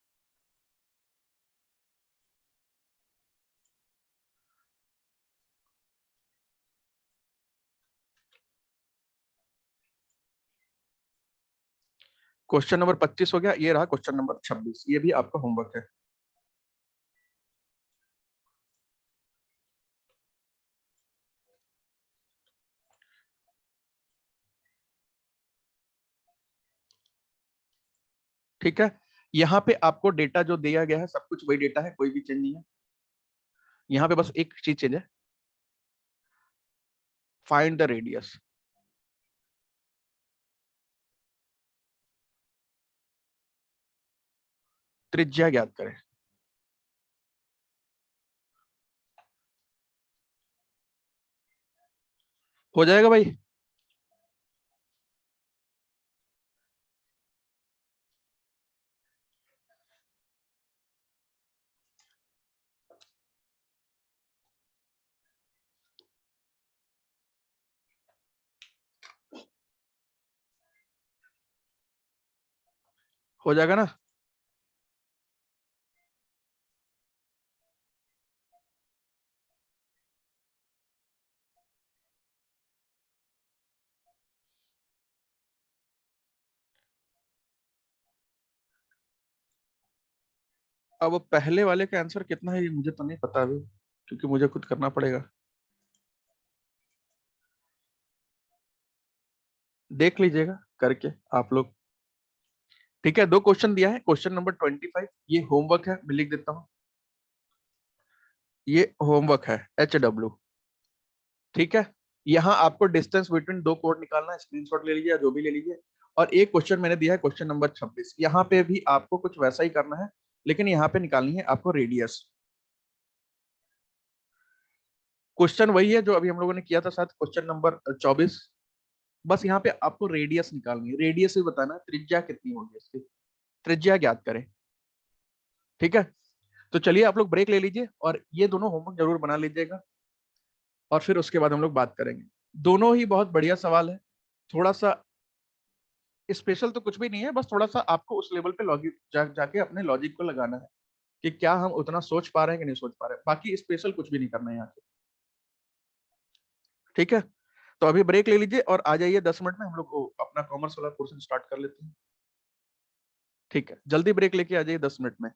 क्वेश्चन नंबर 25 हो गया, ये रहा क्वेश्चन नंबर 26, ये भी आपका होमवर्क है। ठीक है, यहाँ पे आपको डेटा जो दिया गया है सब कुछ वही डेटा है, कोई भी चेंज नहीं है। यहाँ पे बस एक चीज चेंज है, फाइंड द रेडियस। त्रिज्या ज्ञात करें। हो जाएगा भाई? हो जाएगा ना? अब पहले वाले का आंसर कितना है ये मुझे तो नहीं पता अभी, क्योंकि मुझे खुद करना पड़ेगा। देख लीजिएगा करके आप लोग। ठीक है, 2 क्वेश्चन दिया है। क्वेश्चन नंबर 25 ये होमवर्क है, मैं लिख देता हूँ। ये होमवर्क है HW। ठीक है, यहाँ आपको डिस्टेंस बिटवीन दो कोड निकालना है, स्क्रीनशॉट ले लीजिए या जो भी ले लीजिए। और एक क्वेश्चन मैंने दिया है, क्वेश्चन नंबर 26, यहाँ पे भी आपको कुछ वैसा ही करना है, लेकिन यहाँ पे निकालनी है आपको रेडियस। क्वेश्चन वही है जो अभी हम लोगों ने किया था साथ, क्वेश्चन नंबर 24। बस यहाँ पे आपको रेडियस निकालनी है, रेडियस भी बताना है त्रिज्या कितनी होगी इसकी, त्रिज्या ज्ञात करें। ठीक है, तो चलिए आप लोग ब्रेक ले लीजिए और ये दोनों होमवर्क जरूर बना लीजिएगा, और फिर उसके बाद हम लोग बात करेंगे। दोनों ही बहुत बढ़िया सवाल है, थोड़ा सा स्पेशल तो कुछ भी नहीं है, बस थोड़ा सा आपको उस लेवल पे लॉजिक जाके अपने लॉजिक को लगाना है कि क्या हम उतना सोच पा रहे हैं कि नहीं सोच पा रहे हैं। बाकी स्पेशल कुछ भी नहीं करना है यहाँ से। ठीक है, तो अभी ब्रेक ले लीजिए और आ जाइए 10 मिनट में, हम लोग अपना कॉमर्स वाला पोर्शन स्टार्ट कर लेते हैं। ठीक है, जल्दी ब्रेक लेके आ जाइए 10 मिनट में।